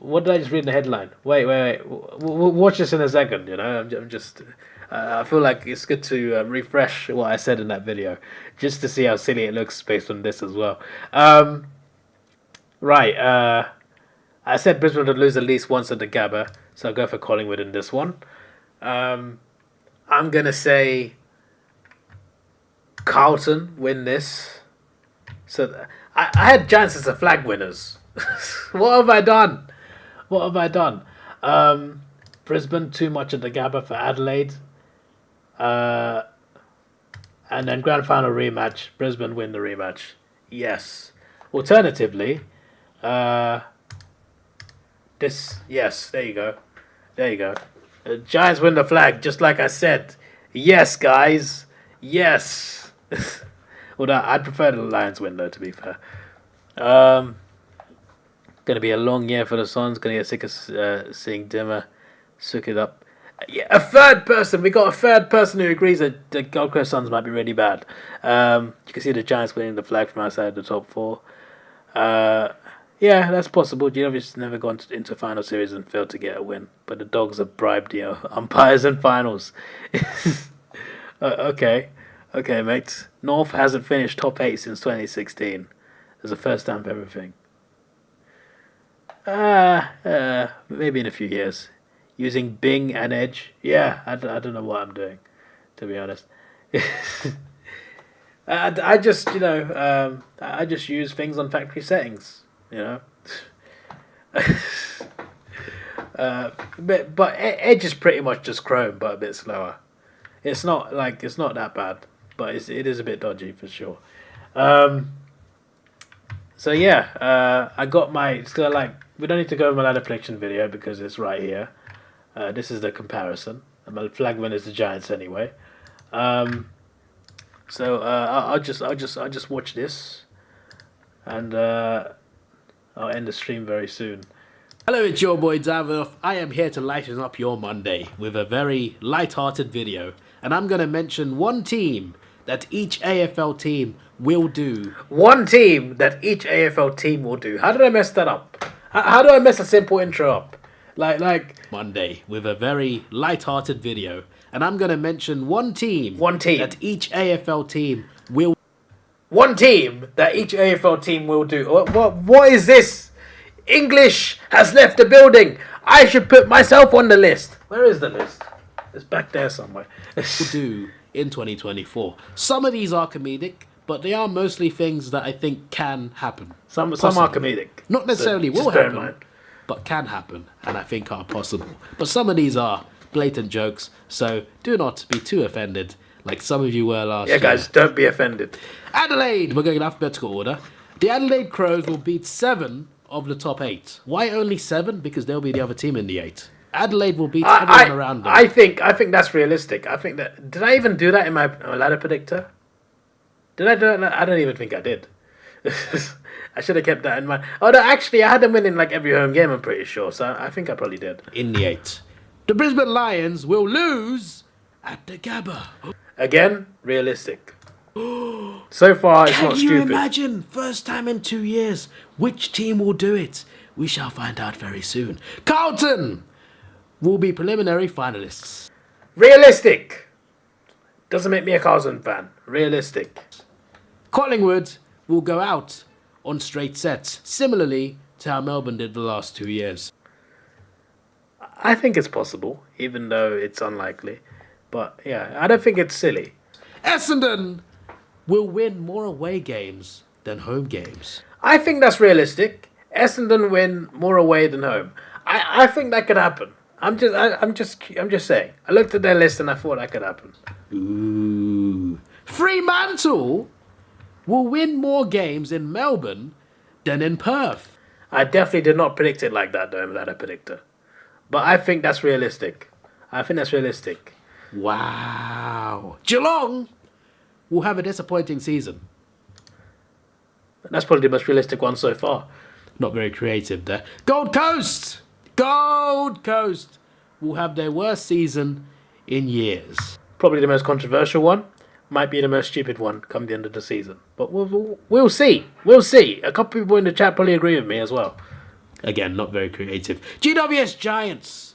What did I just read in the headline? Wait. We'll watch this in a second, I'm just... I feel like it's good to refresh what I said in that video, just to see how silly it looks based on this as well. Right. I said Brisbane would lose at least once at the Gabba, so I'll go for Collingwood in this one. I'm gonna say Carlton win this. So I had Giants as the flag winners. What have I done? What have I done? Brisbane too much at the Gabba for Adelaide. And then grand final rematch. Brisbane win the rematch. Yes. Alternatively, yes, there you go. There you go. Giants win the flag, just like I said. Yes, guys. Yes. Although I'd prefer the Lions win, though, to be fair. Going to be a long year for the Suns. Going to get sick of seeing Dimmer suck it up. Yeah, a third person. We got a third person who agrees that the Gold Coast Suns might be really bad. You can see the Giants winning the flag from outside the top four. Yeah, that's possible. GW's never gone into final series and failed to get a win, but the Dogs have bribed umpires in finals. Okay, mate. North hasn't finished top 8 since 2016. There's a first time for everything. Maybe in a few years. Using Bing and Edge. Yeah, I don't know what I'm doing, to be honest. I just, I just use things on factory settings, but Edge is pretty much just Chrome, but a bit slower. It's not that bad, but it is a bit dodgy for sure. So yeah, I got my we don't need to go over my ladder prediction video because it's right here. This is the comparison. My flag winner is the Giants anyway. So I'll just watch this, and I'll end the stream very soon. Hello, it's your boy Davidoff. I am here to lighten up your Monday with a very light-hearted video, and I'm going to mention one team that each AFL team will do. One team that each AFL team will do. How did I mess that up? How do I mess a simple intro up? Like Monday with a very light-hearted video, and I'm going to mention one team that each AFL team will. One team that each AFL team will do. What is this? English has left the building. I should put myself on the list. Where is the list? It's back there somewhere. Will do in 2024. Some of these are comedic, but they are mostly things that I think can happen. Some are comedic. Not necessarily will happen, but can happen, and I think are possible. But some of these are blatant jokes, so do not be too offended, like some of you were last year. Yeah, guys, don't be offended. Adelaide, we're going in alphabetical order. The Adelaide Crows will beat 7 of the top 8. Why only 7? Because they'll be the other team in the 8. Adelaide will beat everyone around them. I think that's realistic. I think that... Did I even do that in my ladder predictor? Did I do that? I don't even think I did. I should have kept that in mind. Oh, no, actually, I had them winning like every home game, I'm pretty sure. So I think I probably did. In the 8. The Brisbane Lions will lose at the Gabba. Again, realistic. So far, it's not stupid. Can you imagine? First time in 2 years. Which team will do it? We shall find out very soon. Carlton will be preliminary finalists. Realistic. Doesn't make me a Carlton fan. Realistic. Collingwood will go out on straight sets, similarly to how Melbourne did the last 2 years. I think it's possible, even though it's unlikely. But yeah, I don't think it's silly. Essendon will win more away games than home games. I think that's realistic. Essendon win more away than home. I think that could happen. I'm just saying. I looked at their list and I thought that could happen. Ooh. Fremantle will win more games in Melbourne than in Perth. I definitely did not predict it like that, though, in Ladder Predictor. But I think that's realistic. Wow. Geelong will have a disappointing season. That's probably the most realistic one so far. Not very creative there. Gold Coast will have their worst season in years. Probably the most controversial one. Might be the most stupid one come the end of the season. But we'll see. We'll see. A couple people in the chat probably agree with me as well. Again, not very creative. GWS Giants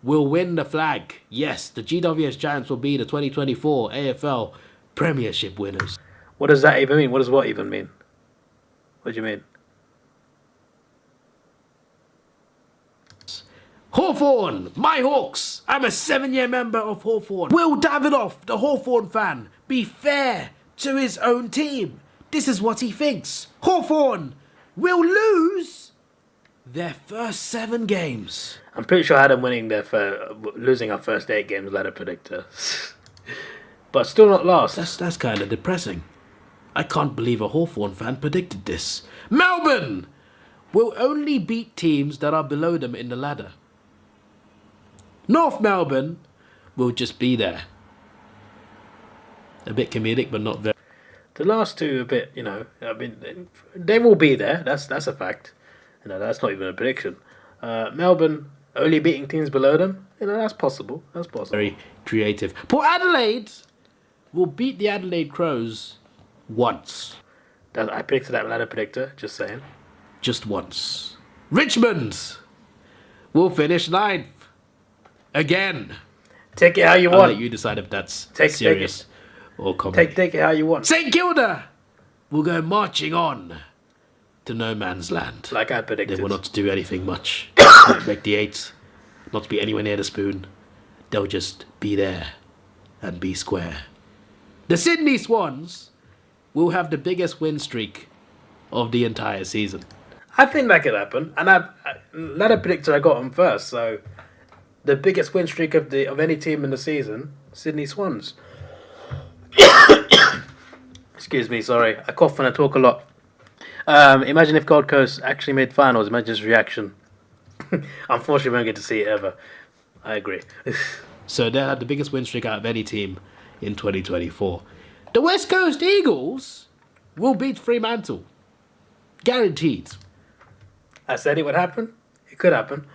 will win the flag. Yes, the GWS Giants will be the 2024 AFL Premiership winners. What does that even mean? What does what even mean? What do you mean? Hawthorn, my Hawks. I'm a 7-year member of Hawthorn. Will Davidoff, the Hawthorn fan, be fair to his own team? This is what he thinks. Hawthorn will lose their first 7 games. I'm pretty sure I had them losing our first 8 games ladder predictor. But still not last. That's kind of depressing. I can't believe a Hawthorn fan predicted this. Melbourne will only beat teams that are below them in the ladder. North Melbourne will just be there. A bit comedic, but not very. The last two a bit, I mean, they will be there. That's a fact. That's not even a prediction. Melbourne only beating teams below them. That's possible. That's possible. Very creative. Port Adelaide will beat the Adelaide Crows once. I predicted that ladder predictor. Just saying. Just once. Richmond will finish 9th. Again. Take it how you I'll want. let you decide if that's serious or comedy. Take it how you want. St Kilda will go marching on to no man's land. Like I predicted. They will not do anything much. Not make the 8, not to be anywhere near the spoon. They'll just be there and be square. The Sydney Swans will have the biggest win streak of the entire season. I think that could happen. And ladder predictor, I got them first, so the biggest win streak of any team in the season, Sydney Swans. Excuse me, sorry. I cough when I talk a lot. Imagine if Gold Coast actually made finals. Imagine his reaction. Unfortunately, we won't get to see it ever. I agree. So they had the biggest win streak out of any team in 2024. The West Coast Eagles will beat Fremantle. Guaranteed. I said it would happen. It could happen.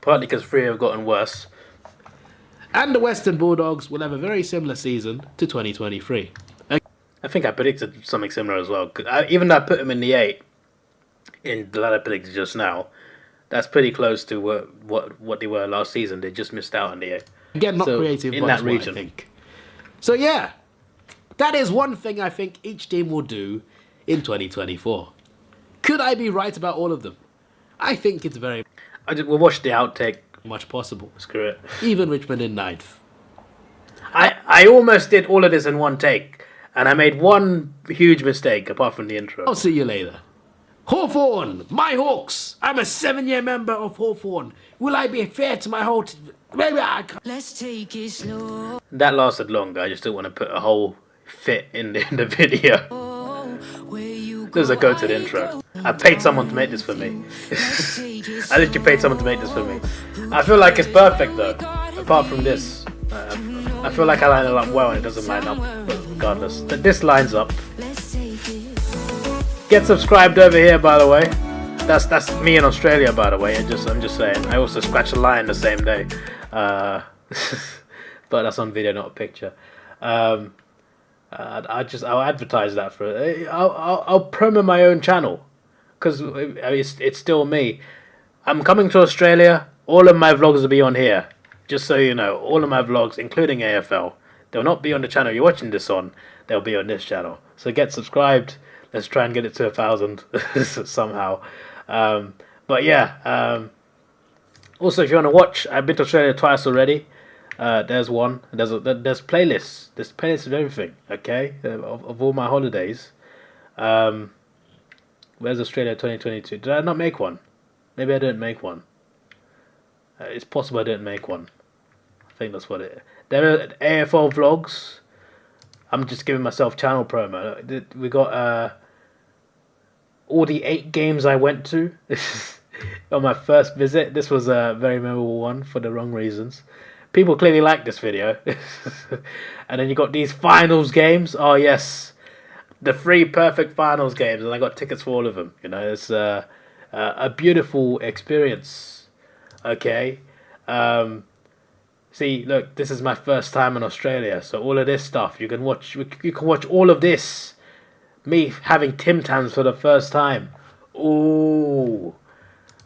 Partly because Free have gotten worse. And the Western Bulldogs will have a very similar season to 2023. I think I predicted something similar as well. Even though I put them in the 8 in the ladder predicted just now, that's pretty close to what they were last season. They just missed out on the 8. Again, not creative in that region. I think. So yeah, that is one thing I think each team will do in 2024. Could I be right about all of them? I think it's very We'll watch the outtake. much possible. Screw it. Even Richmond in 9th. I almost did all of this in one take, and I made one huge mistake apart from the intro. I'll see you later. Hawthorn, my Hawks. I'm a 7-year member of Hawthorn. Will I be fair to my whole maybe I can't. Let's take it slow. That lasted longer. I just didn't want to put a whole fit in the video. There's a go to the intro. I paid someone to make this for me. I literally paid someone to make this for me. I feel like it's perfect though. Apart from this, I feel like I line it up well and it doesn't line up. But regardless, this lines up. Get subscribed over here, by the way. That's me in Australia, by the way. I'm just saying. I also scratched a line the same day, but that's on video, not a picture. I'll advertise that for it. I'll promo my own channel because it's still me. I'm coming to Australia. All of my vlogs will be on here. Just so you know, all of my vlogs, including AFL, they'll not be on the channel you're watching this on. They'll be on this channel. So get subscribed. Let's try and get it to 1,000 somehow. But yeah. Also, if you want to watch, I've been to Australia twice already. There's one. There's playlists. There's playlists of everything. Okay, of all my holidays. Where's Australia 2022? Did I not make one? Maybe I didn't make one. It's possible I didn't make one. I think that's what it. There are AFL vlogs. I'm just giving myself channel promo. We got all the 8 games I went to on my first visit. This was a very memorable one for the wrong reasons. People clearly like this video. And then you got these finals games. Oh yes, the 3 perfect finals games, and I got tickets for all of them. You know, it's a beautiful experience. Okay. See, look, this is my first time in Australia, so all of this stuff you can watch. You can watch all of this. Me having Tim Tams for the first time. Ooh,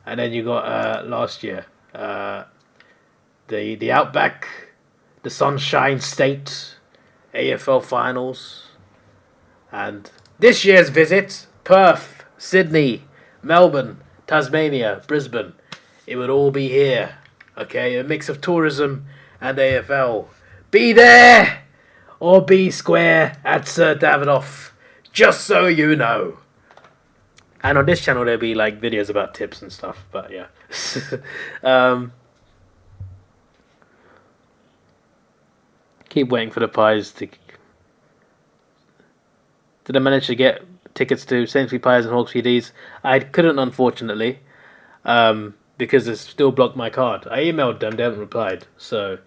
and then you got last year, the Outback, the Sunshine State, AFL finals, and this year's visit: Perth, Sydney, Melbourne, Tasmania, Brisbane. It would all be here. Okay, a mix of tourism and AFL. Be there or be square at Sir Davidoff. Just so you know. And on this channel there'll be like videos about tips and stuff. But yeah. Keep waiting for the pies to... Did I manage to get tickets to Sainsbury Pies and Hawks PDs? I couldn't, unfortunately, because it's still blocked my card. I emailed them, they haven't replied, so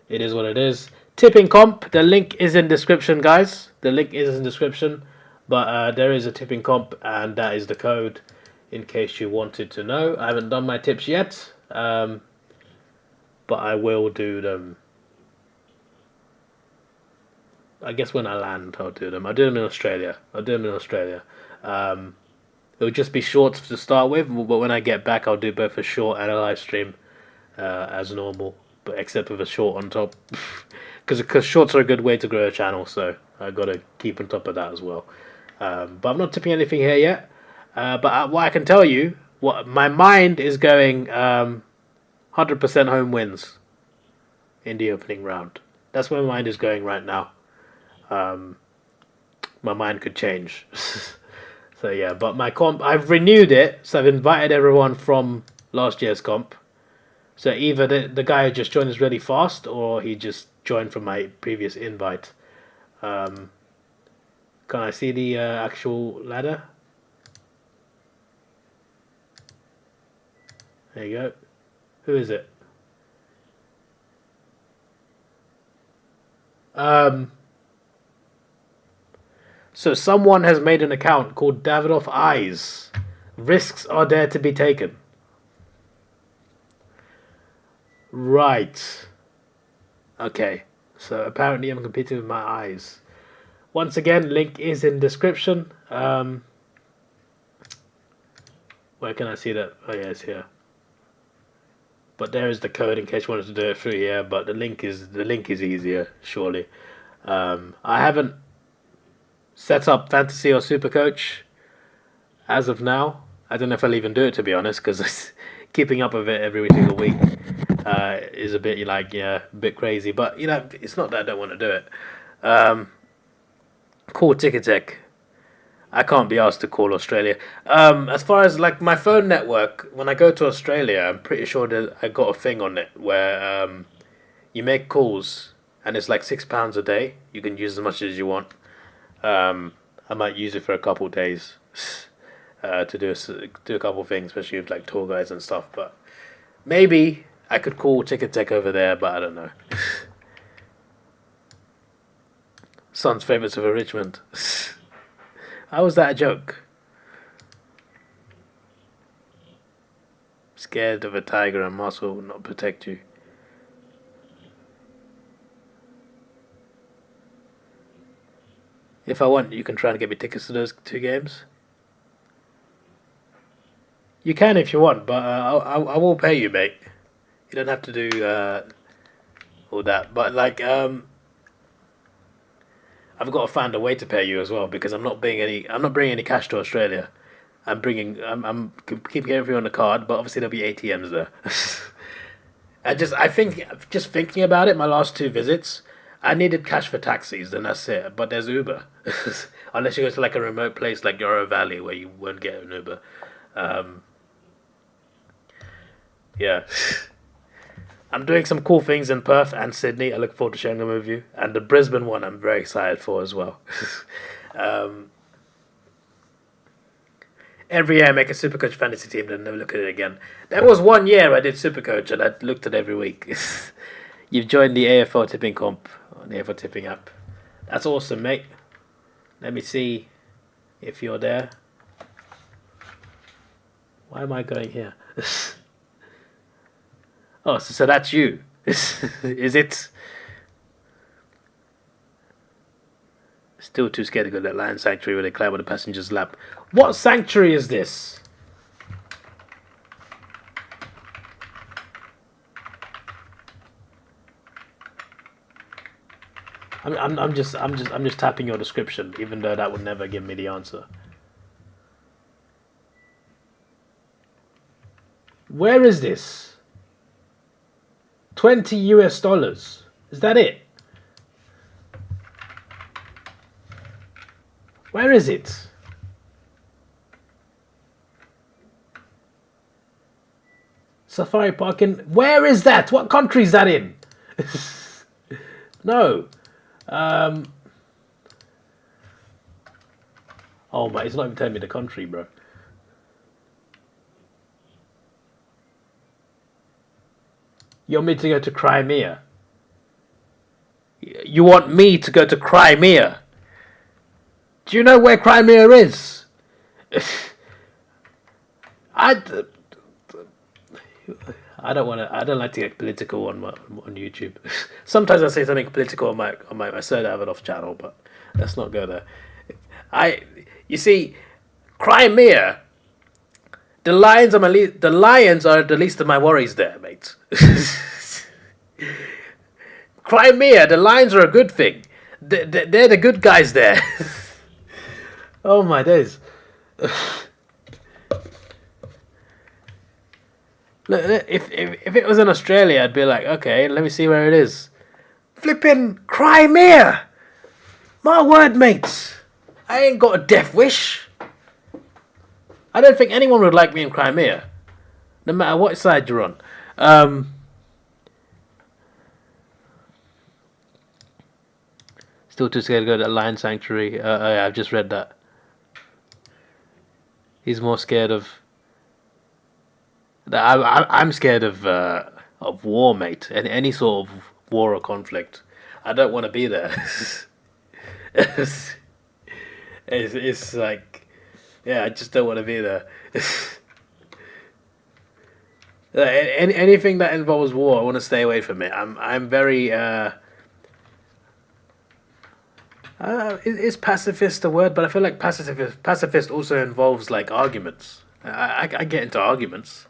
it is what it is. Tipping comp, the link is in description, guys. The link is in description, but there is a tipping comp, and that is the code, in case you wanted to know. I haven't done my tips yet, but I will do them. I guess when I land, I'll do them. I'll do them in Australia. It'll just be shorts to start with, but when I get back, I'll do both a short and a live stream as normal, but except with a short on top. Because shorts are a good way to grow a channel, so I've got to keep on top of that as well. But I'm not tipping anything here yet. But what I can tell you, what my mind is going 100% home wins in the opening round. That's where my mind is going right now. My mind could change. So yeah, but my comp, I've renewed it, so I've invited everyone from last year's comp. So either the guy who just joined is really fast, or he just joined from my previous invite. Can I see the actual ladder? There you go. Who is it? So someone has made an account called Davidoff Eyes. Risks are there to be taken. Right. Okay. So apparently I'm competing with my eyes. Once again, link is in description. Where can I see that? Oh yeah, it's here. But there is the code in case you wanted to do it through here. But the link is easier, surely. I haven't set up Fantasy or Supercoach as of now. I don't know if I'll even do it, to be honest, because keeping up with it every single week is a bit like, yeah, a bit crazy. But you know, it's not that I don't want to do it. Call Ticketek. I can't be asked to call Australia. As far as like my phone network, when I go to Australia, I'm pretty sure that I got a thing on it where you make calls and it's like £6 a day. You can use as much as you want. I might use it for a couple of days to do a couple of things, especially with like tour guides and stuff. But maybe I could call Ticketek over there, but I don't know. Son's favourites of Richmond. How was that a joke? Scared of a tiger and muscle will not protect you. If I want, you can try and get me tickets to those 2 games. You can if you want, but I will pay you, mate. You don't have to do all that. But like, I've got to find a way to pay you as well, because I'm not bringing any cash to Australia. I'm keeping everything on the card, but obviously there'll be ATMs there. I think just thinking about it, my last 2 visits, I needed cash for taxis, and that's it. But there's Uber, unless you go to like a remote place like Yarra Valley where you won't get an Uber. Yeah. I'm doing some cool things in Perth and Sydney. I look forward to sharing them with you. And the Brisbane one I'm very excited for as well. Every year I make a Supercoach fantasy team and never look at it again. There was 1 year I did Supercoach and I looked at it every week. You've joined the AFL tipping comp on the AFL tipping app. That's awesome, mate. Let me see if you're there. Why am I going here? Oh, so that's you. Is it? Still too scared to go to that lion sanctuary where they climb on the passenger's lap. What sanctuary is this? I'm just tapping your description, even though that would never give me the answer. Where is this? $20 US. Is that it? Where is it? Safari Park in... Where is that? What country is that in? No. Oh my, it's not even telling me the country, bro. You want me to go to Crimea? You want me to go to Crimea? Do you know where Crimea is? I don't want to. I don't like to get political on YouTube. Sometimes I say something political on my Sir Davidoff channel, but let's not go there. You see, Crimea. The lions are the least of my worries there, mate. Crimea, the lions are a good thing. They're the good guys there. Oh my days. Look, if it was in Australia, I'd be like, okay, let me see where it is. Flipping Crimea! My word, mates. I ain't got a death wish. I don't think anyone would like me in Crimea, no matter what side you're on. Still too scared to go to the lion sanctuary. Yeah, I've just read that. He's more scared of. I'm scared of war, mate. Any sort of war or conflict. I don't want to be there. It's like, yeah, I just don't want to be there. Anything that involves war, I want to stay away from it. I'm very. Is pacifist a word? But I feel like pacifist also involves like arguments. I get into arguments,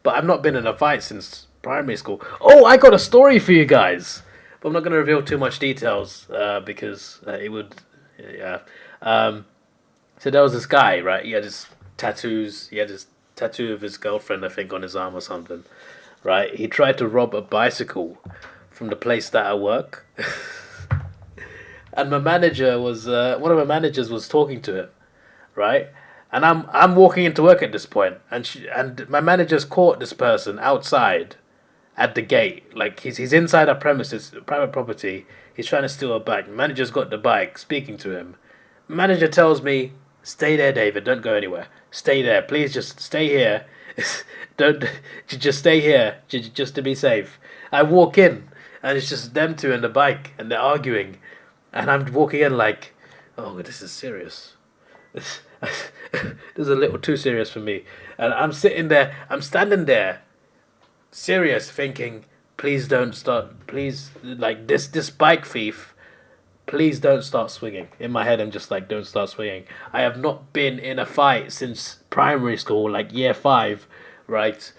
but I've not been in a fight since primary school. Oh, I got a story for you guys, but I'm not going to reveal too much details because it would, yeah. So there was this guy, right? He had his tattoos. He had his tattoo of his girlfriend, I think, on his arm or something, right? He tried to rob a bicycle from the place that I work. And my manager was one of my managers was talking to him, right? And I'm walking into work at this point, and my manager's caught this person outside at the gate. Like he's inside our premises, private property. He's trying to steal a bike. Manager's got the bike, speaking to him. Manager tells me, "Stay there, David. Don't go anywhere. Stay there, please. Just stay here. Don't just stay here, just to be safe." I walk in, and it's just them two in the bike, and they're arguing. And I'm walking in like, oh, this is serious. This is a little too serious for me. And I'm standing there, serious, thinking, please don't start, please, like this bike thief, please don't start swinging. In my head, I'm just like, don't start swinging. I have not been in a fight since primary school, like year 5, right?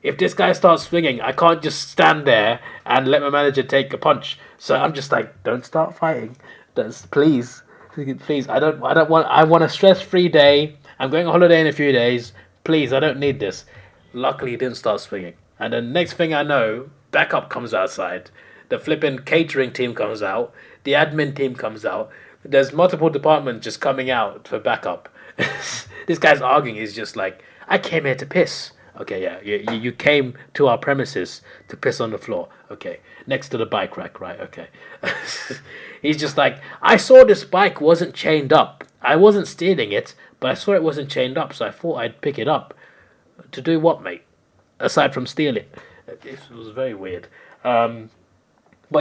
If this guy starts swinging, I can't just stand there and let my manager take a punch. So I'm just like, don't start fighting. Please. I want a stress-free day. I'm going on holiday in a few days. Please, I don't need this. Luckily, he didn't start swinging. And the next thing I know, backup comes outside. The flipping catering team comes out. The admin team comes out. There's multiple departments just coming out for backup. This guy's arguing. He's just like, I came here to piss. Okay, yeah, you came to our premises to piss on the floor. Okay, next to the bike rack, right? Okay. He's just like, I saw this bike wasn't chained up. I wasn't stealing it, but I saw it wasn't chained up, so I thought I'd pick it up. To do what, mate? Aside from steal it. It was very weird. But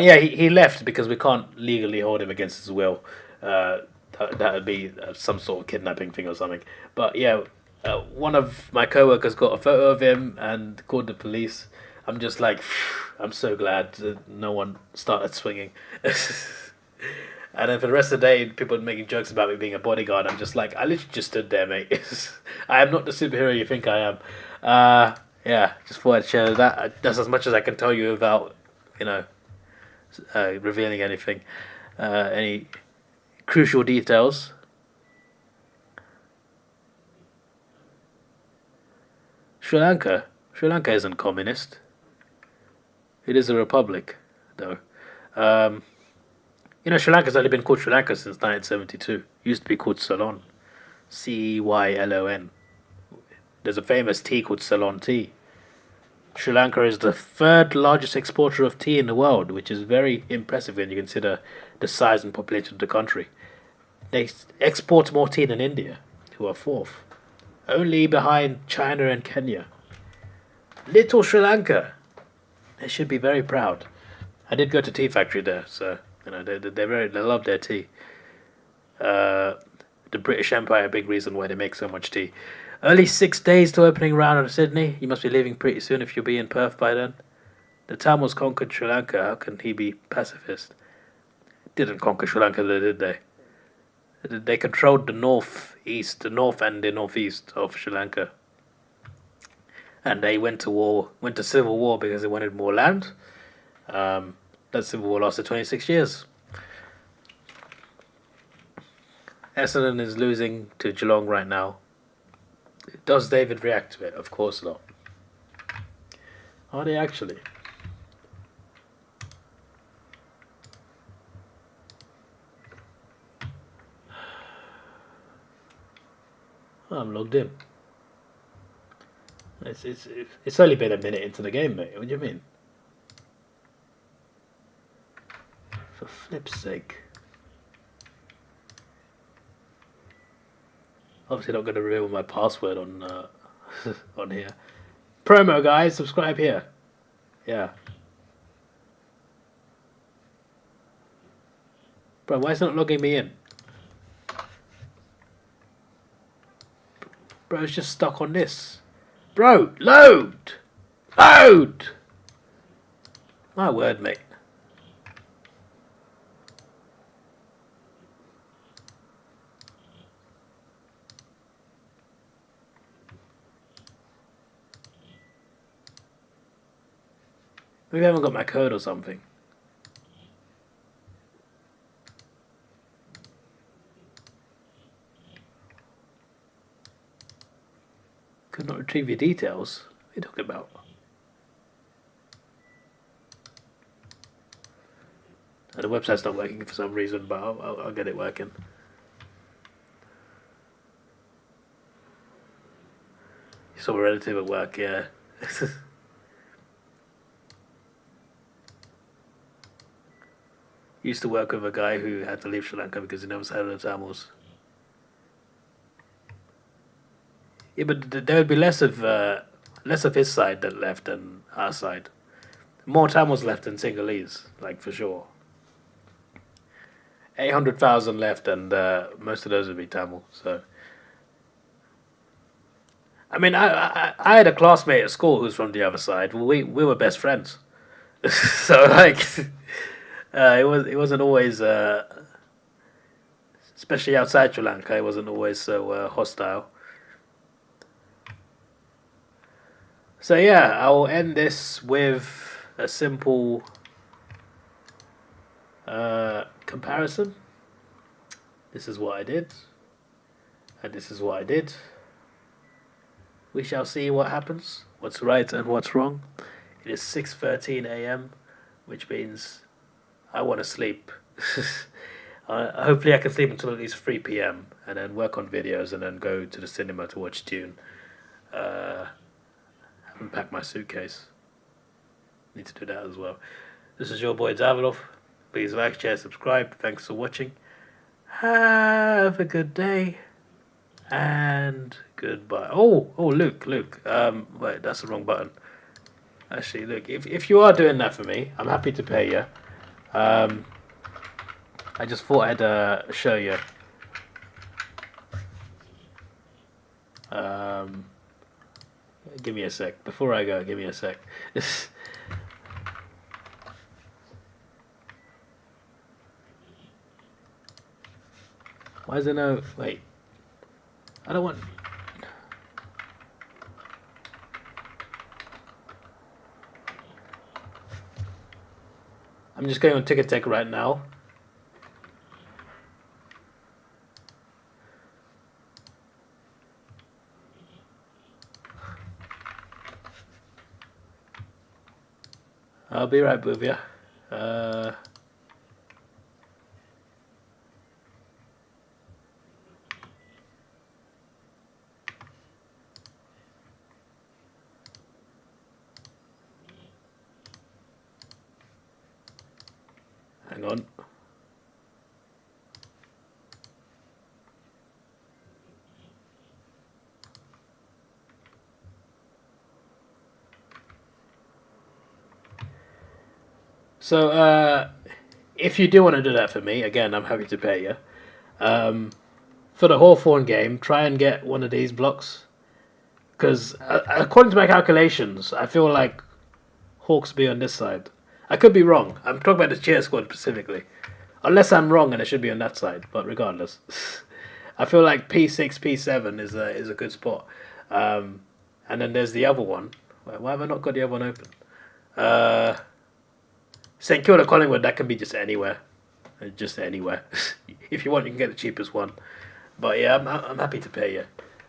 yeah, he left because we can't legally hold him against his will. That would be some sort of kidnapping thing or something. But yeah. One of my co-workers got a photo of him and called the police. I'm just like, I'm so glad that no one started swinging. And then for the rest of the day, people were making jokes about me being a bodyguard. I'm just like, I literally just stood there, mate. I am not the superhero you think I am. Yeah, just thought I'd share that. That's as much as I can tell you without, revealing anything, any crucial details. Sri Lanka. Sri Lanka isn't communist. It is a republic, though. You know, Sri Lanka's only been called Sri Lanka since 1972. It used to be called Ceylon. Ceylon. There's a famous tea called Ceylon tea. Sri Lanka is the third largest exporter of tea in the world, which is very impressive when you consider the size and population of the country. They export more tea than India, who are fourth, only behind China and Kenya. Little Sri Lanka. They should be very proud. I did go to tea factory there, so you know they love their tea. The British Empire, a big reason why they make so much tea. Only 6 days to opening round of Sydney. You must be leaving pretty soon if you'll be in Perth by then. The Tamils conquered Sri Lanka. How can he be pacifist? Didn't conquer Sri Lanka, did they? They controlled the north and the northeast of Sri Lanka. And they went to civil war because they wanted more land. That civil war lasted 26 years. Essendon is losing to Geelong right now. Does David react to it? Of course not. Are they actually? I'm logged in. It's only been a minute into the game, mate. What do you mean? For flip's sake. Obviously not going to reveal my password on on here. Promo, guys, subscribe here. Yeah. Bro, why is it not logging me in? Bro, it's just stuck on this. Bro, load! Load! My word, mate. Maybe I haven't got my code or something. Could not retrieve your details. What are you talking about? The website's not working for some reason, but I'll get it working. You saw a relative at work, yeah. Used to work with a guy who had to leave Sri Lanka because he never had the Tamils. Yeah, but there would be less of his side that left than our side. More Tamils left than Sinhalese, like for sure. 800,000 left, and most of those would be Tamil. So, I mean, I had a classmate at school who's from the other side. We were best friends. So like, it wasn't always, especially outside Sri Lanka, it wasn't always so hostile. So yeah, I'll end this with a simple comparison. This is what I did, and this is what I did. We shall see what happens, what's right and what's wrong. It is 6:13 a.m., which means I want to sleep. Hopefully I can sleep until at least 3 p.m. and then work on videos and then go to the cinema to watch Dune. Haven't packed my suitcase. Need to do that as well. This is your boy Davidoff. Please like, share, subscribe. Thanks for watching. Have a good day. And goodbye. Oh, Luke. Wait, that's the wrong button. Actually, look, if you are doing that for me, I'm happy to pay you. I just thought I'd show you. Give me a sec. Before I go, give me a sec. Why is there no... Wait. I don't want... I'm just going on Ticket Tech right now. I'll be right with you. Hang on. So, if you do want to do that for me, again, I'm happy to pay you. For the Hawthorne game, try and get one of these blocks. Because according to my calculations, I feel like Hawks be on this side. I could be wrong. I'm talking about the cheer squad specifically. Unless I'm wrong and it should be on that side. But regardless, I feel like P6, P7 is a good spot. And then there's the other one. Why have I not got the other one open? St Kilda Collingwood, that can be just anywhere. Just anywhere. If you want, you can get the cheapest one. But yeah, I'm happy to pay you.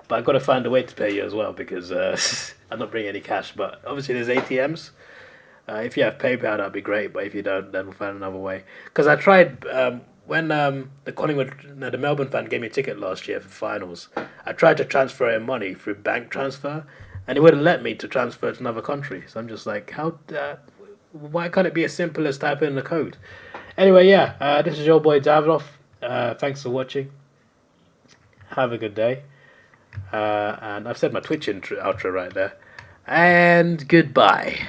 But I've got to find a way to pay you as well because I'm not bringing any cash. But obviously there's ATMs. If you have PayPal, that'd be great. But if you don't, then we'll find another way. Because I tried when the Collingwood, the Melbourne fan gave me a ticket last year for finals. I tried to transfer him money through bank transfer, and it wouldn't let me to transfer to another country. So I'm just like, how? Why can't it be as simple as typing in the code? Anyway, yeah, this is your boy Davidoff. Thanks for watching. Have a good day. And I've said my Twitch outro right there. And goodbye.